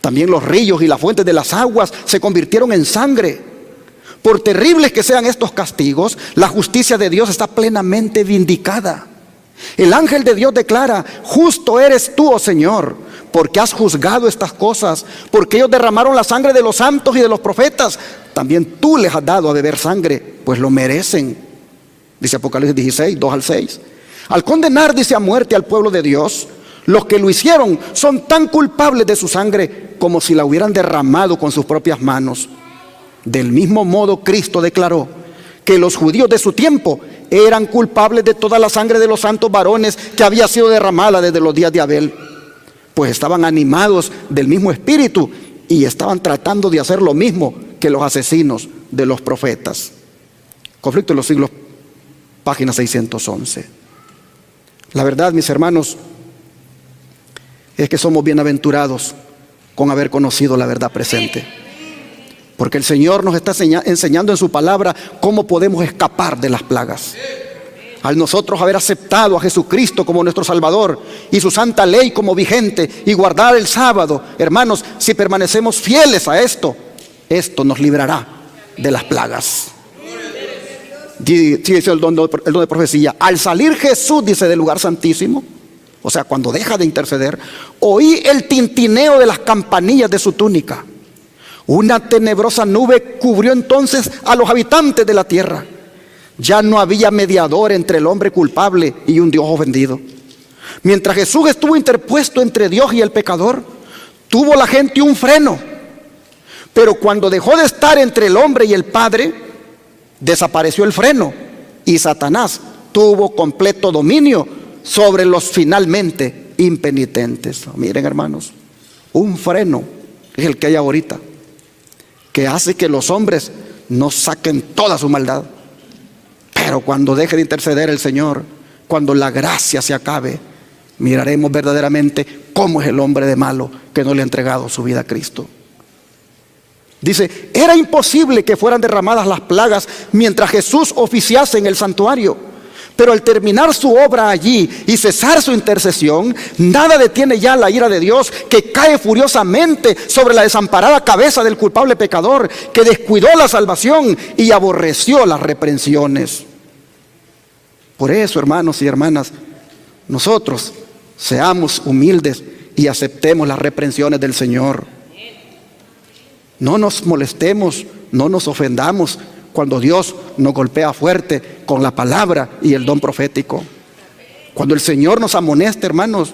También los ríos y las fuentes de las aguas se convirtieron en sangre. Por terribles que sean estos castigos, la justicia de Dios está plenamente vindicada. El ángel de Dios declara: justo eres tú, oh Señor, porque has juzgado estas cosas, porque ellos derramaron la sangre de los santos y de los profetas. También tú les has dado a beber sangre, pues lo merecen. Dice Apocalipsis 16, 2 al 6. Al condenar, dice, a muerte al pueblo de Dios, los que lo hicieron son tan culpables de su sangre como si la hubieran derramado con sus propias manos. Del mismo modo, Cristo declaró que los judíos de su tiempo eran culpables de toda la sangre de los santos varones que había sido derramada desde los días de Abel, pues estaban animados del mismo espíritu y estaban tratando de hacer lo mismo que los asesinos de los profetas. Conflicto de los siglos, página 611. La verdad, mis hermanos, es que somos bienaventurados con haber conocido la verdad presente, porque el Señor nos está enseñando en su palabra cómo podemos escapar de las plagas. Al nosotros haber aceptado a Jesucristo como nuestro Salvador y su santa ley como vigente y guardar el sábado, hermanos, si permanecemos fieles a esto nos librará de las plagas. Dice el don de profecía: al salir Jesús, dice, del lugar santísimo, o sea, cuando deja de interceder, oí el tintineo de las campanillas de su túnica. Una tenebrosa nube cubrió entonces a los habitantes de la tierra. Ya no había mediador entre el hombre culpable y un Dios ofendido. Mientras Jesús estuvo interpuesto entre Dios y el pecador, tuvo la gente un freno. Pero cuando dejó de estar entre el hombre y el Padre, desapareció el freno y Satanás tuvo completo dominio sobre los finalmente impenitentes. Miren, hermanos, un freno es el que hay ahorita, que hace que los hombres no saquen toda su maldad. Pero cuando deje de interceder el Señor, cuando la gracia se acabe, miraremos verdaderamente cómo es el hombre de malo que no le ha entregado su vida a Cristo. Dice: era imposible que fueran derramadas las plagas mientras Jesús oficiase en el santuario. Pero al terminar su obra allí y cesar su intercesión, nada detiene ya la ira de Dios, que cae furiosamente sobre la desamparada cabeza del culpable pecador, que descuidó la salvación y aborreció las reprensiones. Por eso, hermanos y hermanas, nosotros seamos humildes y aceptemos las reprensiones del Señor. No nos molestemos, no nos ofendamos cuando Dios nos golpea fuerte con la palabra y el don profético. Cuando el Señor nos amonesta, hermanos,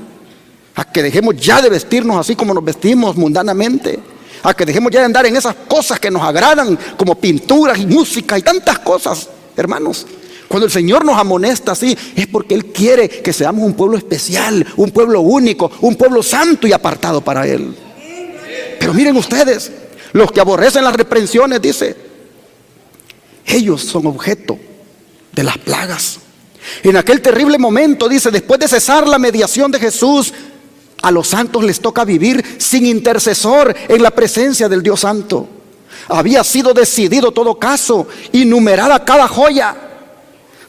a que dejemos ya de vestirnos así como nos vestimos mundanamente, a que dejemos ya de andar en esas cosas que nos agradan, como pinturas y música y tantas cosas, hermanos. Cuando el Señor nos amonesta así, es porque Él quiere que seamos un pueblo especial, un pueblo único, un pueblo santo y apartado para Él. Pero miren ustedes, los que aborrecen las reprensiones, dice, ellos son objeto de las plagas. En aquel terrible momento, dice, después de cesar la mediación de Jesús, a los santos les toca vivir sin intercesor en la presencia del Dios Santo. Había sido decidido todo caso y numerada cada joya.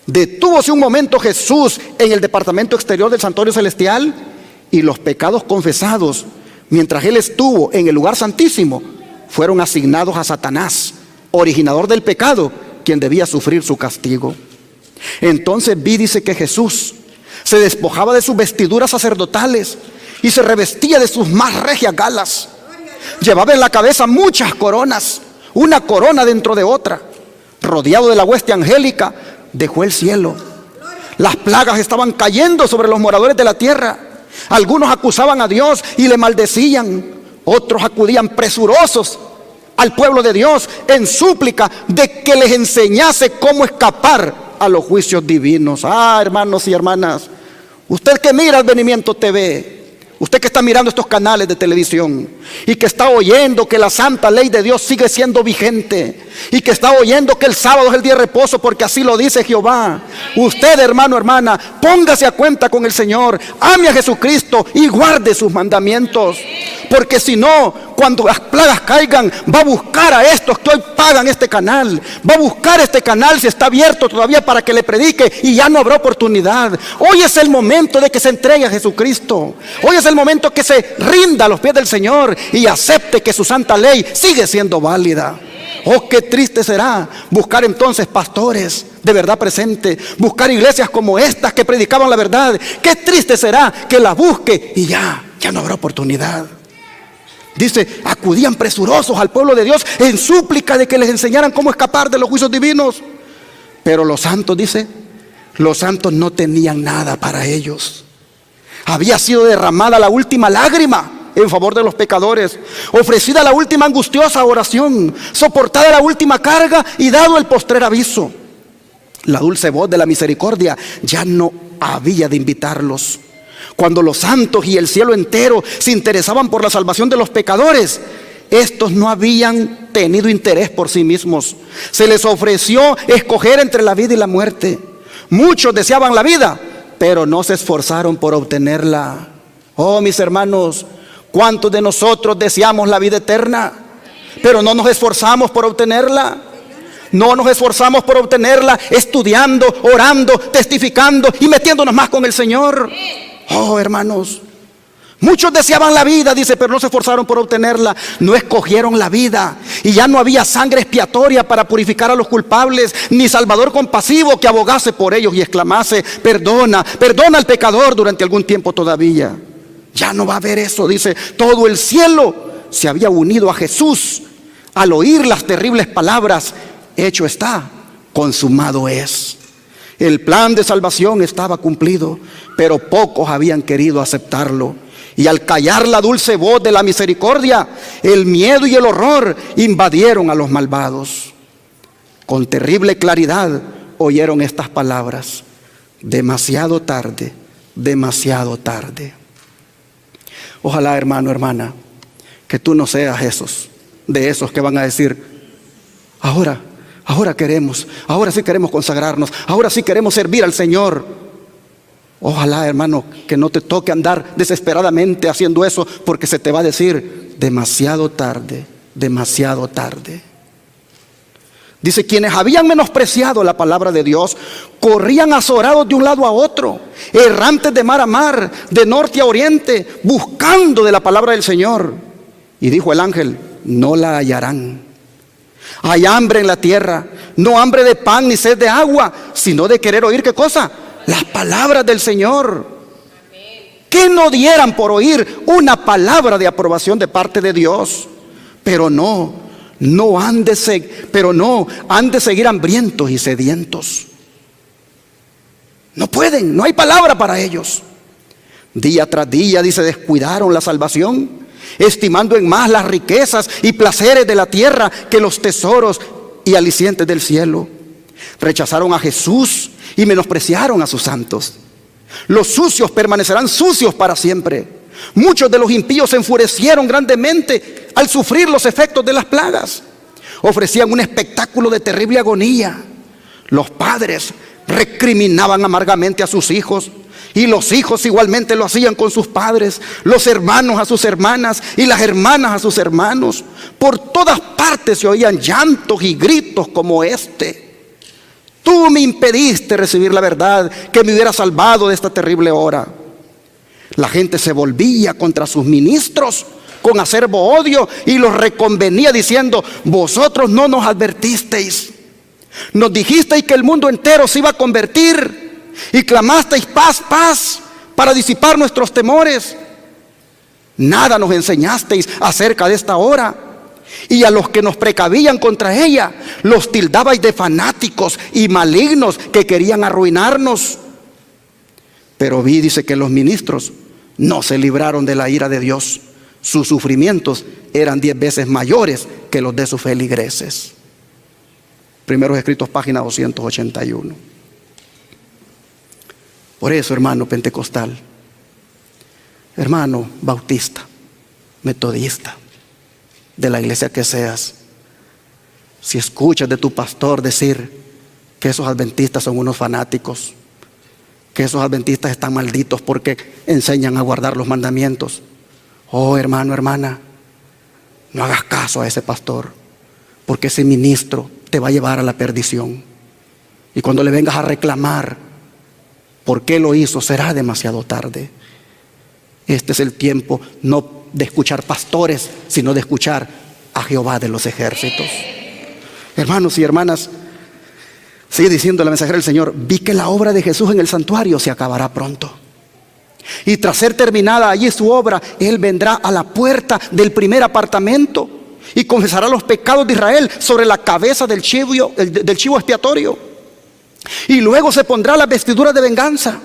Detúvose un momento Jesús en el departamento exterior del santuario celestial y los pecados confesados, mientras Él estuvo en el lugar santísimo, fueron asignados a Satanás, originador del pecado, quien debía sufrir su castigo. Entonces dice que Jesús se despojaba de sus vestiduras sacerdotales y se revestía de sus más regias galas. Llevaba en la cabeza muchas coronas, una corona dentro de otra. Rodeado de la hueste angélica, dejó el cielo. Las plagas estaban cayendo sobre los moradores de la tierra. Algunos acusaban a Dios y le maldecían. Otros acudían presurosos al pueblo de Dios en súplica de que les enseñase cómo escapar a los juicios divinos. Hermanos y hermanas, usted que mira Advenimiento TV, usted que está mirando estos canales de televisión y que está oyendo que la santa ley de Dios sigue siendo vigente y que está oyendo que el sábado es el día de reposo porque así lo dice Jehová, usted, hermano, hermana, póngase a cuenta con el Señor, ame a Jesucristo y guarde sus mandamientos, porque si no, cuando las plagas caigan, va a buscar a estos que hoy pagan este canal, va a buscar este canal si está abierto todavía para que le predique y ya no habrá oportunidad. Hoy es el momento de que se entregue a Jesucristo. Hoy es el momento que se rinda a los pies del Señor y acepte que su santa ley sigue siendo válida. Oh, qué triste será buscar entonces pastores de verdad presente, buscar iglesias como estas que predicaban la verdad. Qué triste será que la busque y ya no habrá oportunidad. Dice, acudían presurosos al pueblo de Dios en súplica de que les enseñaran cómo escapar de los juicios divinos. Pero los santos, dice, los santos no tenían nada para ellos. Había sido derramada la última lágrima en favor de los pecadores, ofrecida la última angustiosa oración, soportada la última carga y dado el postrer aviso. La dulce voz de la misericordia ya no había de invitarlos. Cuando los santos y el cielo entero se interesaban por la salvación de los pecadores, estos no habían tenido interés por sí mismos. Se les ofreció escoger entre la vida y la muerte. Muchos deseaban la vida, pero no se esforzaron por obtenerla. Oh, mis hermanos, ¿cuántos de nosotros deseamos la vida eterna, pero no nos esforzamos por obtenerla? No nos esforzamos por obtenerla estudiando, orando, testificando y metiéndonos más con el Señor. Oh, hermanos, muchos deseaban la vida, dice, pero no se esforzaron por obtenerla. No escogieron la vida y ya no había sangre expiatoria para purificar a los culpables, ni salvador compasivo que abogase por ellos y exclamase, perdona al pecador durante algún tiempo todavía. Ya no va a haber eso, dice. Todo el cielo se había unido a Jesús al oír las terribles palabras, hecho está, consumado es. El plan de salvación estaba cumplido, pero pocos habían querido aceptarlo. Y al callar la dulce voz de la misericordia, el miedo y el horror invadieron a los malvados. Con terrible claridad oyeron estas palabras: demasiado tarde, demasiado tarde. Ojalá, hermano, hermana, que tú no seas de esos que van a decir, ahora queremos, ahora sí queremos consagrarnos, ahora sí queremos servir al Señor. Ojalá, hermano, que no te toque andar desesperadamente haciendo eso, porque se te va a decir demasiado tarde, demasiado tarde. Dice, quienes habían menospreciado la palabra de Dios corrían azorados de un lado a otro, errantes de mar a mar, de norte a oriente, buscando de la palabra del Señor. Y dijo el ángel, no la hallarán. Hay hambre en la tierra, no hambre de pan ni sed de agua, sino de querer oír, ¿qué cosa? Las palabras del Señor. ¿Qué no dieran por oír una palabra de aprobación de parte de Dios? Pero han de seguir hambrientos y sedientos. No pueden, no hay palabra para ellos. Día tras día, dice, descuidaron la salvación estimando en más las riquezas y placeres de la tierra que los tesoros y alicientes del cielo. Rechazaron a Jesús y menospreciaron a sus santos. Los sucios permanecerán sucios para siempre. Muchos de los impíos se enfurecieron grandemente al sufrir los efectos de las plagas. Ofrecían un espectáculo de terrible agonía. Los padres recriminaban amargamente a sus hijos, y los hijos igualmente lo hacían con sus padres, los hermanos a sus hermanas y las hermanas a sus hermanos. Por todas partes se oían llantos y gritos como este: tú me impediste recibir la verdad que me hubiera salvado de esta terrible hora. La gente se volvía contra sus ministros con acerbo odio y los reconvenía diciendo: vosotros no nos advertisteis, nos dijisteis que el mundo entero se iba a convertir y clamasteis paz, paz, para disipar nuestros temores. Nada nos enseñasteis acerca de esta hora, y a los que nos precavían contra ella los tildabais de fanáticos y malignos que querían arruinarnos. Pero vi, dice, que los ministros no se libraron de la ira de Dios. Sus sufrimientos eran 10 veces mayores que los de sus feligreses. Primeros Escritos, página 281. Por eso, hermano pentecostal, hermano bautista, metodista, de la iglesia que seas, si escuchas de tu pastor decir que esos adventistas son unos fanáticos, que esos adventistas están malditos porque enseñan a guardar los mandamientos, oh hermano, hermana, no hagas caso a ese pastor, porque ese ministro te va a llevar a la perdición. Y cuando le vengas a reclamar por qué lo hizo, será demasiado tarde. Este es el tiempo no de escuchar pastores, sino de escuchar a Jehová de los ejércitos. Hermanos y hermanas, sigue diciendo la mensajera del Señor: vi que la obra de Jesús en el santuario se acabará pronto, y tras ser terminada allí su obra, Él vendrá a la puerta del primer apartamento y confesará los pecados de Israel sobre la cabeza del chivo expiatorio. Y luego se pondrá las vestiduras de venganza.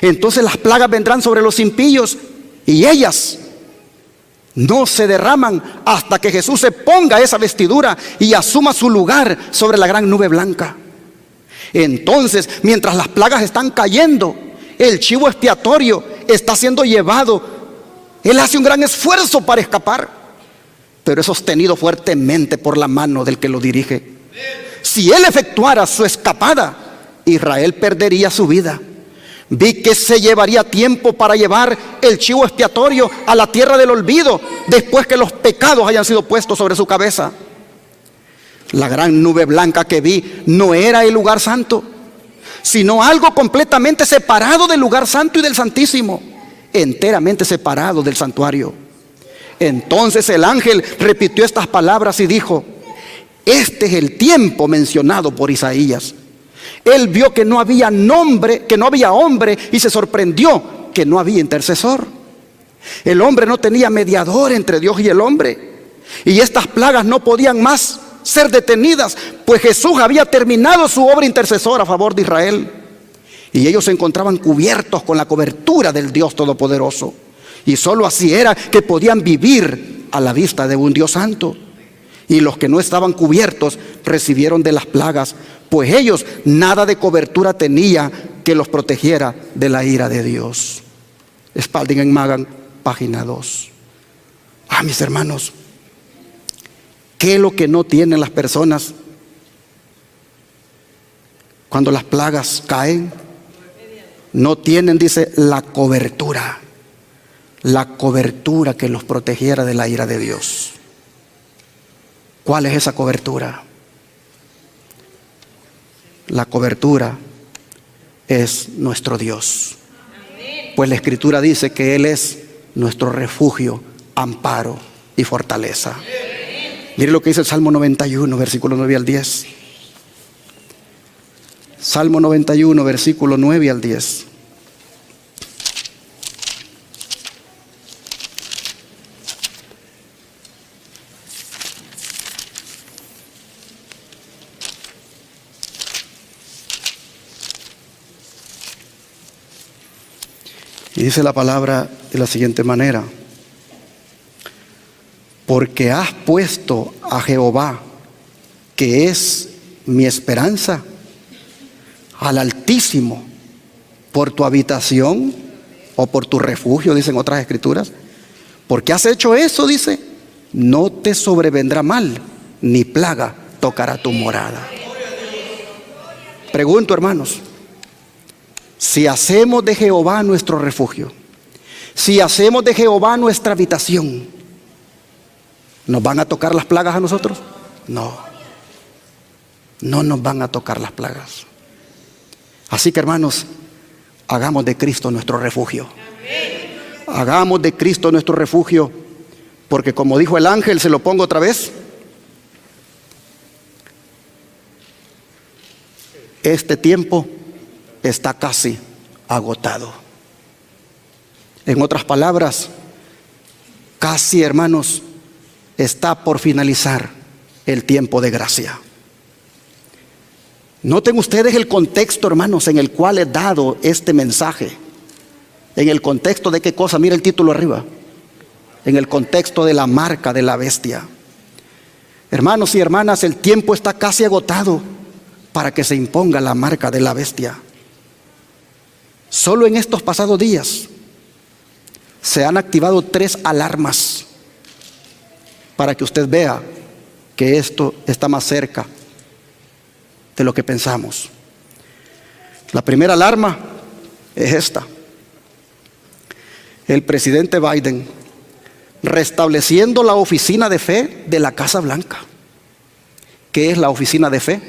Entonces las plagas vendrán sobre los impíos, y ellas no se derraman hasta que Jesús se ponga esa vestidura y asuma su lugar sobre la gran nube blanca. Entonces, mientras las plagas están cayendo, el chivo expiatorio está siendo llevado. Él hace un gran esfuerzo para escapar, pero es sostenido fuertemente por la mano del que lo dirige. Si él efectuara su escapada, Israel perdería su vida. Vi que se llevaría tiempo para llevar el chivo expiatorio a la tierra del olvido, después que los pecados hayan sido puestos sobre su cabeza. La gran nube blanca que vi no era el lugar santo, sino algo completamente separado del lugar santo y del santísimo, enteramente separado del santuario. Entonces el ángel repitió estas palabras y dijo: este es el tiempo mencionado por Isaías. Él vio que no había hombre, y se sorprendió que no había intercesor. El hombre no tenía mediador entre Dios y el hombre, y estas plagas no podían más ser detenidas, pues Jesús había terminado su obra intercesora a favor de Israel, y ellos se encontraban cubiertos con la cobertura del Dios Todopoderoso, y solo así era que podían vivir a la vista de un Dios santo. Y los que no estaban cubiertos recibieron de las plagas, pues ellos nada de cobertura tenía que los protegiera de la ira de Dios. Spalding en Magan, página 2. Mis hermanos, ¿qué es lo que no tienen las personas cuando las plagas caen? No tienen, dice, la cobertura que los protegiera de la ira de Dios. ¿Cuál es esa cobertura? La cobertura es nuestro Dios. Pues la Escritura dice que Él es nuestro refugio, amparo y fortaleza. Mire lo que dice el Salmo 91, versículo 9 al 10. Salmo 91, versículo 9 al 10. Y dice la palabra de la siguiente manera: porque has puesto a Jehová, que es mi esperanza, al Altísimo, por tu habitación o por tu refugio, dicen otras escrituras. Porque has hecho eso, dice, no te sobrevendrá mal, ni plaga tocará tu morada. Pregunto, hermanos, si hacemos de Jehová nuestro refugio, si hacemos de Jehová nuestra habitación, ¿nos van a tocar las plagas a nosotros? No, no nos van a tocar las plagas. Así que, hermanos, hagamos de Cristo nuestro refugio. Hagamos de Cristo nuestro refugio, porque como dijo el ángel, se lo pongo otra vez, este tiempo está casi agotado. En otras palabras, casi, hermanos, está por finalizar el tiempo de gracia. Noten ustedes el contexto, hermanos, en el cual he dado este mensaje. En el contexto de qué cosa, mira el título arriba. En el contexto de la marca de la bestia. Hermanos y hermanas, el tiempo está casi agotado para que se imponga la marca de la bestia. Solo en estos pasados días se han activado 3 alarmas para que usted vea que esto está más cerca de lo que pensamos. La primera alarma es esta: el presidente Biden restableciendo la oficina de fe de la Casa Blanca. ¿Qué es la oficina de fe?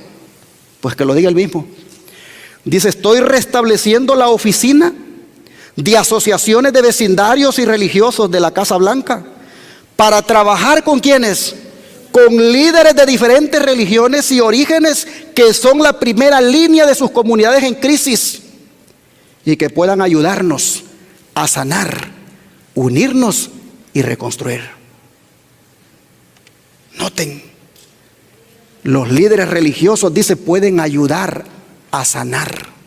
Pues que lo diga él mismo. Dice: estoy restableciendo la oficina de asociaciones de vecindarios y religiosos de la Casa Blanca para trabajar con quienes, con líderes de diferentes religiones y orígenes que son la primera línea de sus comunidades en crisis y que puedan ayudarnos a sanar, unirnos y reconstruir. Noten, los líderes religiosos, dice, pueden ayudar a sanar.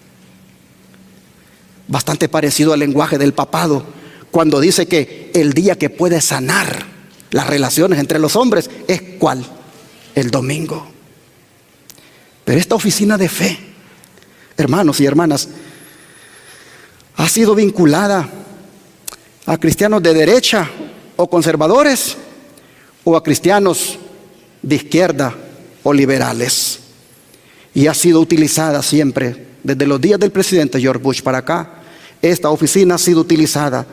Bastante parecido al lenguaje del papado, cuando dice que el día que puede sanar las relaciones entre los hombres es ¿cuál? El domingo. Pero esta oficina de fe, hermanos y hermanas, ha sido vinculada a cristianos de derecha o conservadores, o a cristianos de izquierda o liberales, y ha sido utilizada siempre desde los días del presidente George Bush para acá. Esta oficina ha sido utilizada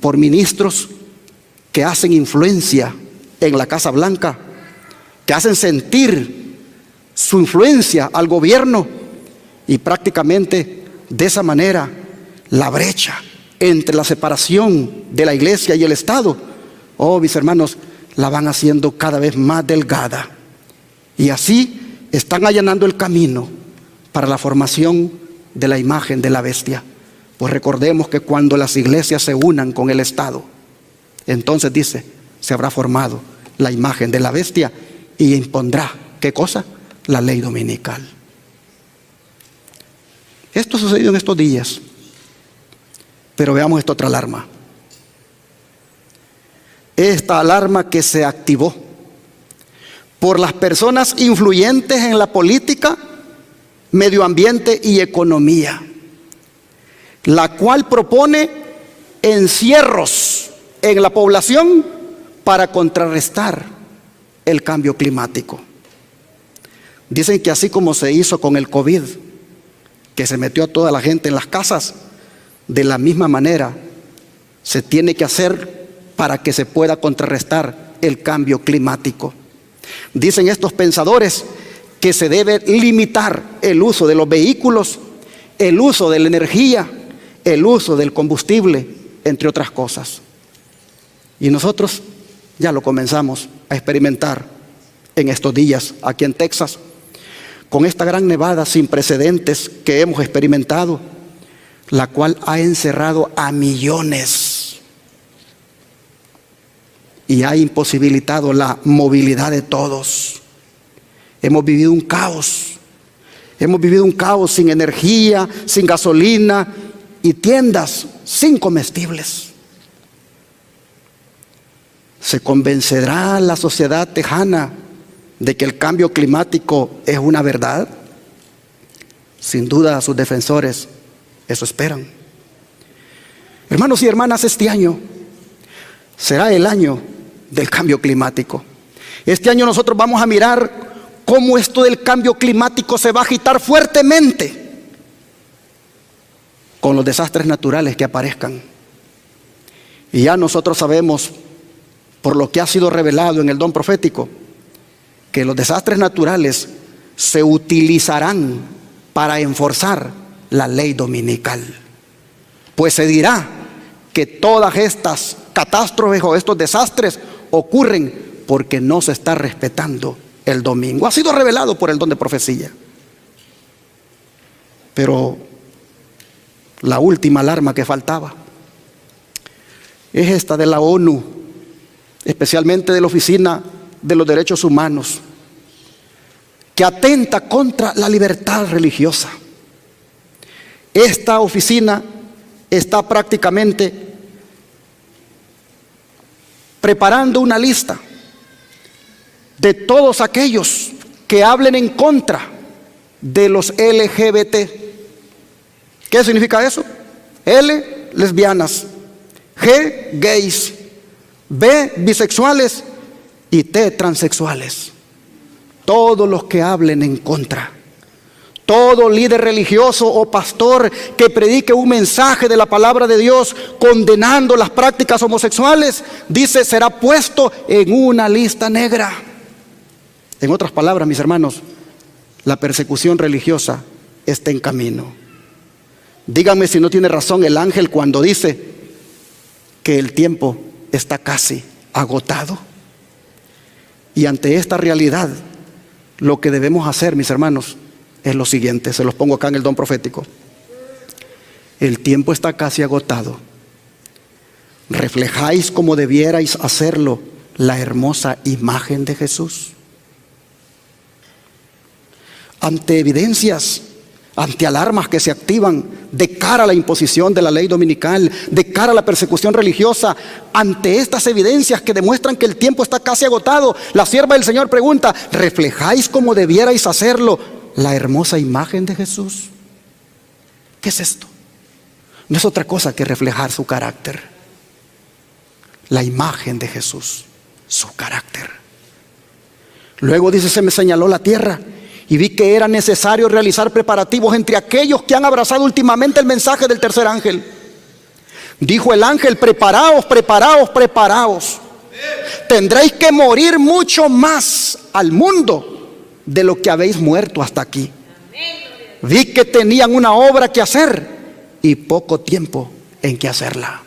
por ministros que hacen influencia en la Casa Blanca, que hacen sentir su influencia al gobierno, y prácticamente de esa manera la brecha entre la separación de la iglesia y el Estado, mis hermanos, la van haciendo cada vez más delgada, y así están allanando el camino para la formación de la imagen de la bestia. Pues recordemos que cuando las iglesias se unan con el Estado, entonces dice, se habrá formado la imagen de la bestia y impondrá, ¿qué cosa? La ley dominical. Esto ha sucedido en estos días. Pero veamos esta otra alarma. Esta alarma que se activó por las personas influyentes en la política, medio ambiente y economía, la cual propone encierros en la población para contrarrestar el cambio climático. Dicen que así como se hizo con el COVID, que se metió a toda la gente en las casas, de la misma manera se tiene que hacer para que se pueda contrarrestar el cambio climático. Dicen estos pensadores que se debe limitar el uso de los vehículos, el uso de la energía, el uso del combustible, entre otras cosas. Y nosotros ya lo comenzamos a experimentar en estos días aquí en Texas, con esta gran nevada sin precedentes que hemos experimentado, la cual ha encerrado a millones y ha imposibilitado la movilidad de todos. Hemos vivido un caos sin energía, sin gasolina y tiendas sin comestibles. ¿Se convencerá la sociedad tejana de que el cambio climático es una verdad? Sin duda sus defensores eso esperan. Hermanos y hermanas, este año será el año del cambio climático. Este año nosotros vamos a mirar cómo esto del cambio climático se va a agitar fuertemente con los desastres naturales que aparezcan. Y ya nosotros sabemos, por lo que ha sido revelado en el don profético, que los desastres naturales se utilizarán para enforzar la ley dominical. Pues se dirá que todas estas catástrofes o estos desastres ocurren porque no se está respetando el domingo. Ha sido revelado por el don de profecía. Pero la última alarma que faltaba es esta de la ONU, especialmente de la Oficina de los Derechos Humanos, que atenta contra la libertad religiosa. Esta oficina está prácticamente preparando una lista de todos aquellos que hablen en contra de los LGBT. ¿Qué significa eso? L, lesbianas; G, gays; B, bisexuales; y T, transexuales. Todos los que hablen en contra. Todo líder religioso o pastor que predique un mensaje de la palabra de Dios condenando las prácticas homosexuales, dice, será puesto en una lista negra. En otras palabras, mis hermanos, la persecución religiosa está en camino. Díganme si no tiene razón el ángel cuando dice que el tiempo está casi agotado. Y ante esta realidad, lo que debemos hacer, mis hermanos, es lo siguiente. Se los pongo acá en el don profético. El tiempo está casi agotado. ¿Reflejáis como debierais hacerlo la hermosa imagen de Jesús? Ante evidencias, ante alarmas que se activan de cara a la imposición de la ley dominical, de cara a la persecución religiosa, ante estas evidencias que demuestran que el tiempo está casi agotado, la sierva del Señor pregunta, ¿reflejáis como debierais hacerlo la hermosa imagen de Jesús? ¿Qué es esto? No es otra cosa que reflejar su carácter. La imagen de Jesús, su carácter. Luego dice, se me señaló la tierra y vi que era necesario realizar preparativos entre aquellos que han abrazado últimamente el mensaje del tercer ángel. Dijo el ángel, preparaos, preparaos, preparaos. Tendréis que morir mucho más al mundo de lo que habéis muerto hasta aquí. Vi que tenían una obra que hacer y poco tiempo en que hacerla.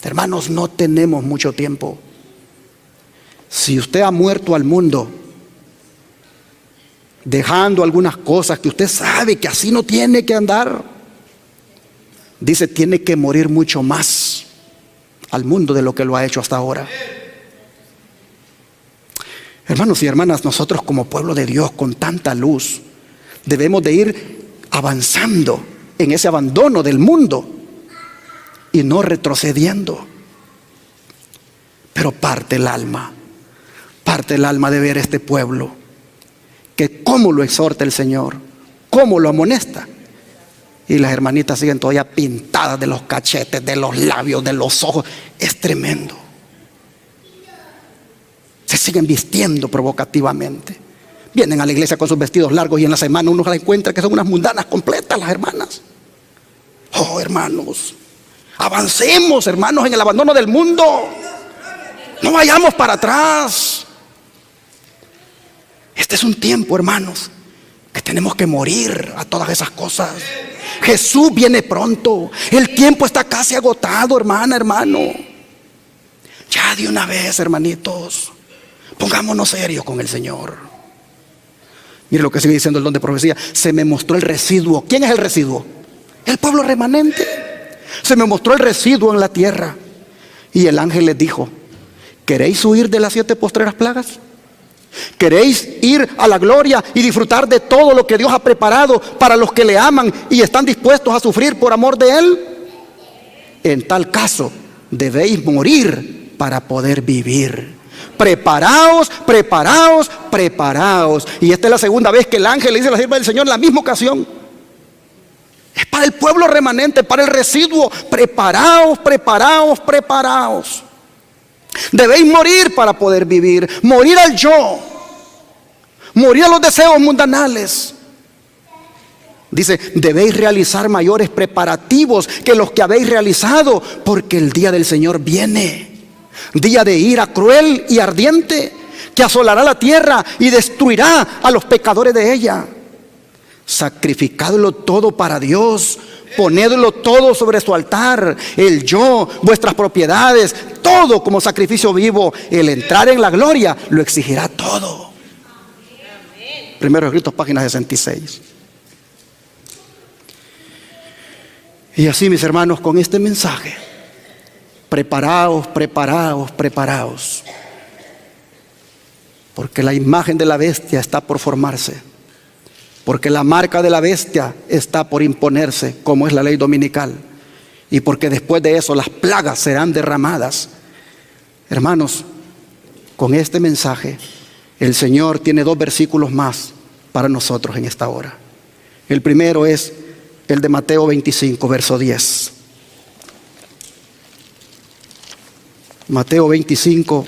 Hermanos, no tenemos mucho tiempo. Si usted ha muerto al mundo, dejando algunas cosas que usted sabe que así no tiene que andar, dice, tiene que morir mucho más al mundo de lo que lo ha hecho hasta ahora. Hermanos y hermanas, nosotros como pueblo de Dios con tanta luz debemos de ir avanzando en ese abandono del mundo y no retrocediendo. Pero parte el alma de ver este pueblo, que cómo lo exhorta el Señor, cómo lo amonesta. Y las hermanitas siguen todavía pintadas de los cachetes, de los labios, de los ojos. Es tremendo. Se siguen vistiendo provocativamente. Vienen a la iglesia con sus vestidos largos y en la semana uno la encuentra que son unas mundanas completas las hermanas. Oh, hermanos, avancemos, hermanos, en el abandono del mundo. No vayamos para atrás. Este es un tiempo, hermanos, que tenemos que morir a todas esas cosas. Jesús viene pronto. El tiempo está casi agotado, hermana, hermano. Ya de una vez, hermanitos, pongámonos serios con el Señor. Mire lo que sigue diciendo el don de profecía. Se me mostró el residuo. ¿Quién es el residuo? El pueblo remanente. Se me mostró el residuo en la tierra. Y el ángel les dijo, ¿queréis huir de las 7 postreras plagas? ¿Queréis ir a la gloria y disfrutar de todo lo que Dios ha preparado para los que le aman y están dispuestos a sufrir por amor de Él? En tal caso, debéis morir para poder vivir. Preparaos, preparaos, preparaos. Y esta es la segunda vez que el ángel le dice a la sierva del Señor en la misma ocasión. Es para el pueblo remanente, para el residuo. Preparaos, preparaos, preparaos. Debéis morir para poder vivir. Morir al yo. Morir a los deseos mundanales. Dice, debéis realizar mayores preparativos que los que habéis realizado, porque el día del Señor viene. Día de ira cruel y ardiente, que asolará la tierra y destruirá a los pecadores de ella. Sacrificadlo todo para Dios, ponedlo todo sobre su altar, el yo, vuestras propiedades, todo como sacrificio vivo. El entrar en la gloria lo exigirá todo. Primeros Escritos, página 66. Y así, mis hermanos, con este mensaje, preparaos, preparaos, preparaos, porque la imagen de la bestia está por formarse, porque la marca de la bestia está por imponerse, como es la ley dominical, y porque después de eso las plagas serán derramadas. Hermanos, con este mensaje el Señor tiene 2 versículos más para nosotros en esta hora. El primero es el de Mateo 25, verso 10. Mateo 25,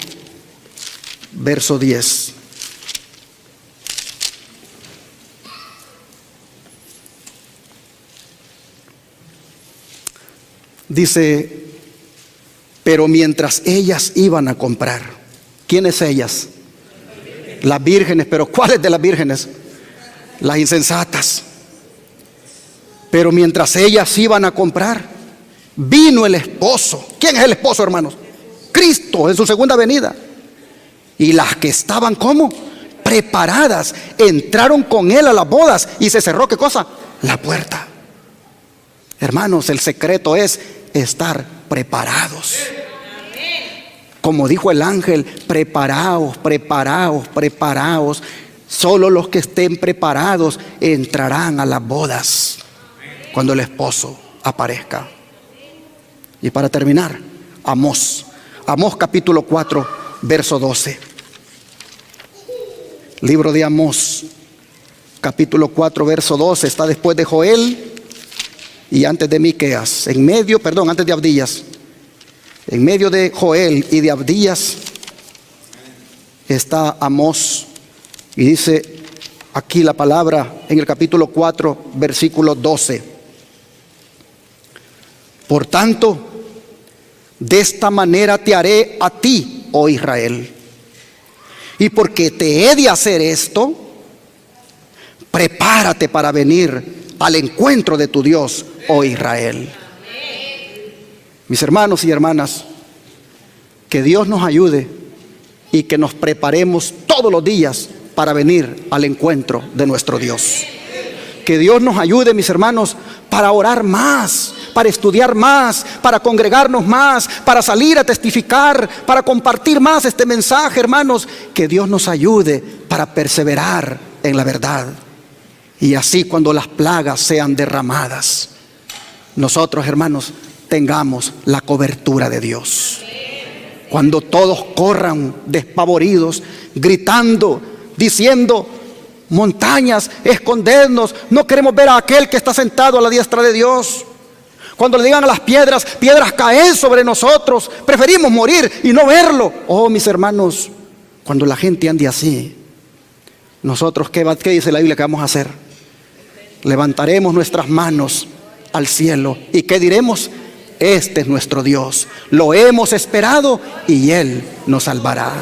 verso 10. Dice, pero mientras ellas iban a comprar. ¿Quiénes ellas? Las vírgenes. ¿Pero cuáles de las vírgenes? Las insensatas. Pero mientras ellas iban a comprar, vino el esposo. ¿Quién es el esposo, hermanos? Cristo en su segunda venida. Y las que estaban, ¿cómo? Preparadas, entraron con él a las bodas y se cerró, ¿qué cosa? La puerta. Hermanos, el secreto es estar preparados. Como dijo el ángel, preparaos, preparaos, preparaos. Solo los que estén preparados entrarán a las bodas cuando el esposo aparezca. Y para terminar, Amós capítulo 4, verso 12. Libro de Amós, capítulo 4, verso 12. Está después de Joel y antes de Miqueas. Antes de Abdías. En medio de Joel y de Abdías está Amós. Y dice aquí la palabra en el capítulo 4, versículo 12. Por tanto, de esta manera te haré a ti, oh Israel. Y porque te he de hacer esto, prepárate para venir al encuentro de tu Dios, oh Israel. Mis hermanos y hermanas, que Dios nos ayude y que nos preparemos todos los días para venir al encuentro de nuestro Dios. Que Dios nos ayude, mis hermanos, para orar más, para estudiar más, para congregarnos más, para salir a testificar, para compartir más este mensaje, hermanos. Que Dios nos ayude para perseverar en la verdad. Y así, cuando las plagas sean derramadas, nosotros, hermanos, tengamos la cobertura de Dios. Cuando todos corran despavoridos, gritando, diciendo: montañas, escondernos, no queremos ver a aquel que está sentado a la diestra de Dios. Cuando le digan a las piedras: piedras caen sobre nosotros, preferimos morir y no verlo. Oh, mis hermanos, cuando la gente ande así, nosotros, ¿qué dice la Biblia que vamos a hacer? Levantaremos nuestras manos al cielo. ¿Y qué diremos? Este es nuestro Dios, lo hemos esperado y Él nos salvará.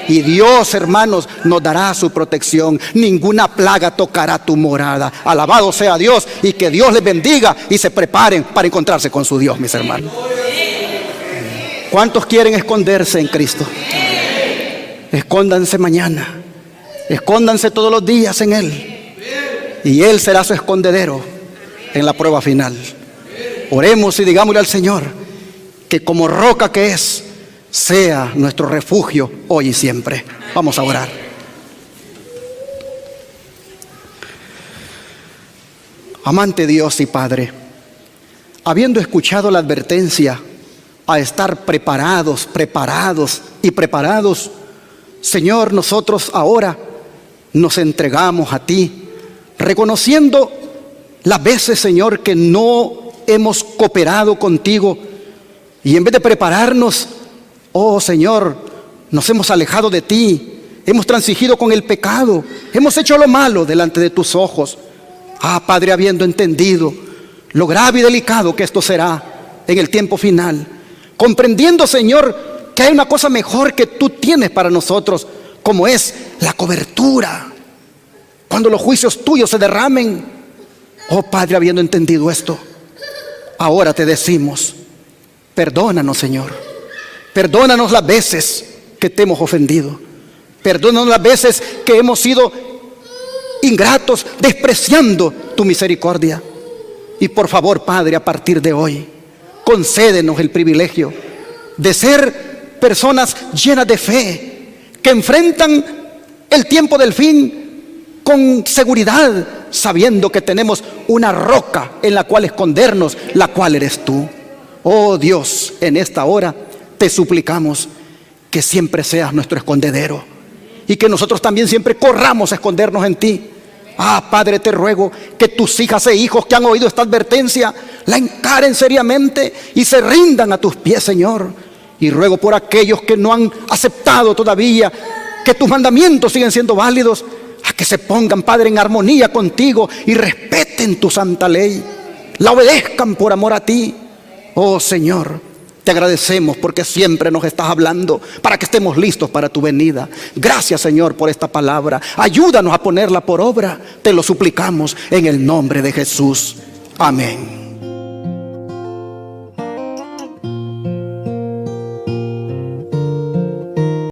Y Dios, hermanos, nos dará su protección. Ninguna plaga tocará tu morada. Alabado sea Dios, y que Dios les bendiga y se preparen para encontrarse con su Dios, mis hermanos. ¿Cuántos quieren esconderse en Cristo? Escóndanse mañana, escóndanse todos los días en Él, y Él será su escondedero en la prueba final. Oremos y digámosle al Señor que, como roca que es, sea nuestro refugio hoy y siempre. Vamos a orar. Amante Dios y Padre, habiendo escuchado la advertencia a estar preparados, Señor, nosotros ahora nos entregamos a ti, reconociendo las veces, Señor, que no hemos cooperado contigo y en vez de prepararnos, oh Señor, nos hemos alejado de ti, hemos transigido con el pecado, hemos hecho lo malo delante de tus ojos. Padre, habiendo entendido lo grave y delicado que esto será en el tiempo final, comprendiendo, Señor, que hay una cosa mejor que tú tienes para nosotros, como es la cobertura, cuando los juicios tuyos se derramen. Oh Padre, habiendo entendido esto, ahora te decimos, perdónanos, Señor, perdónanos las veces que te hemos ofendido, perdónanos las veces que hemos sido ingratos, despreciando tu misericordia. Y por favor, Padre, a partir de hoy, concédenos el privilegio de ser personas llenas de fe, que enfrentan el tiempo del fin con seguridad, sabiendo que tenemos una roca en la cual escondernos, la cual eres tú. Oh Dios, en esta hora te suplicamos que siempre seas nuestro escondedero y que nosotros también siempre corramos a escondernos en ti. Padre, te ruego que tus hijas e hijos que han oído esta advertencia la encaren seriamente y se rindan a tus pies, Señor. Y ruego por aquellos que no han aceptado todavía que tus mandamientos siguen siendo válidos, a que se pongan, Padre, en armonía contigo y respeten tu santa ley, la obedezcan por amor a ti. Oh Señor, te agradecemos porque siempre nos estás hablando para que estemos listos para tu venida. Gracias, Señor, por esta palabra. Ayúdanos a ponerla por obra. Te lo suplicamos en el nombre de Jesús. Amén.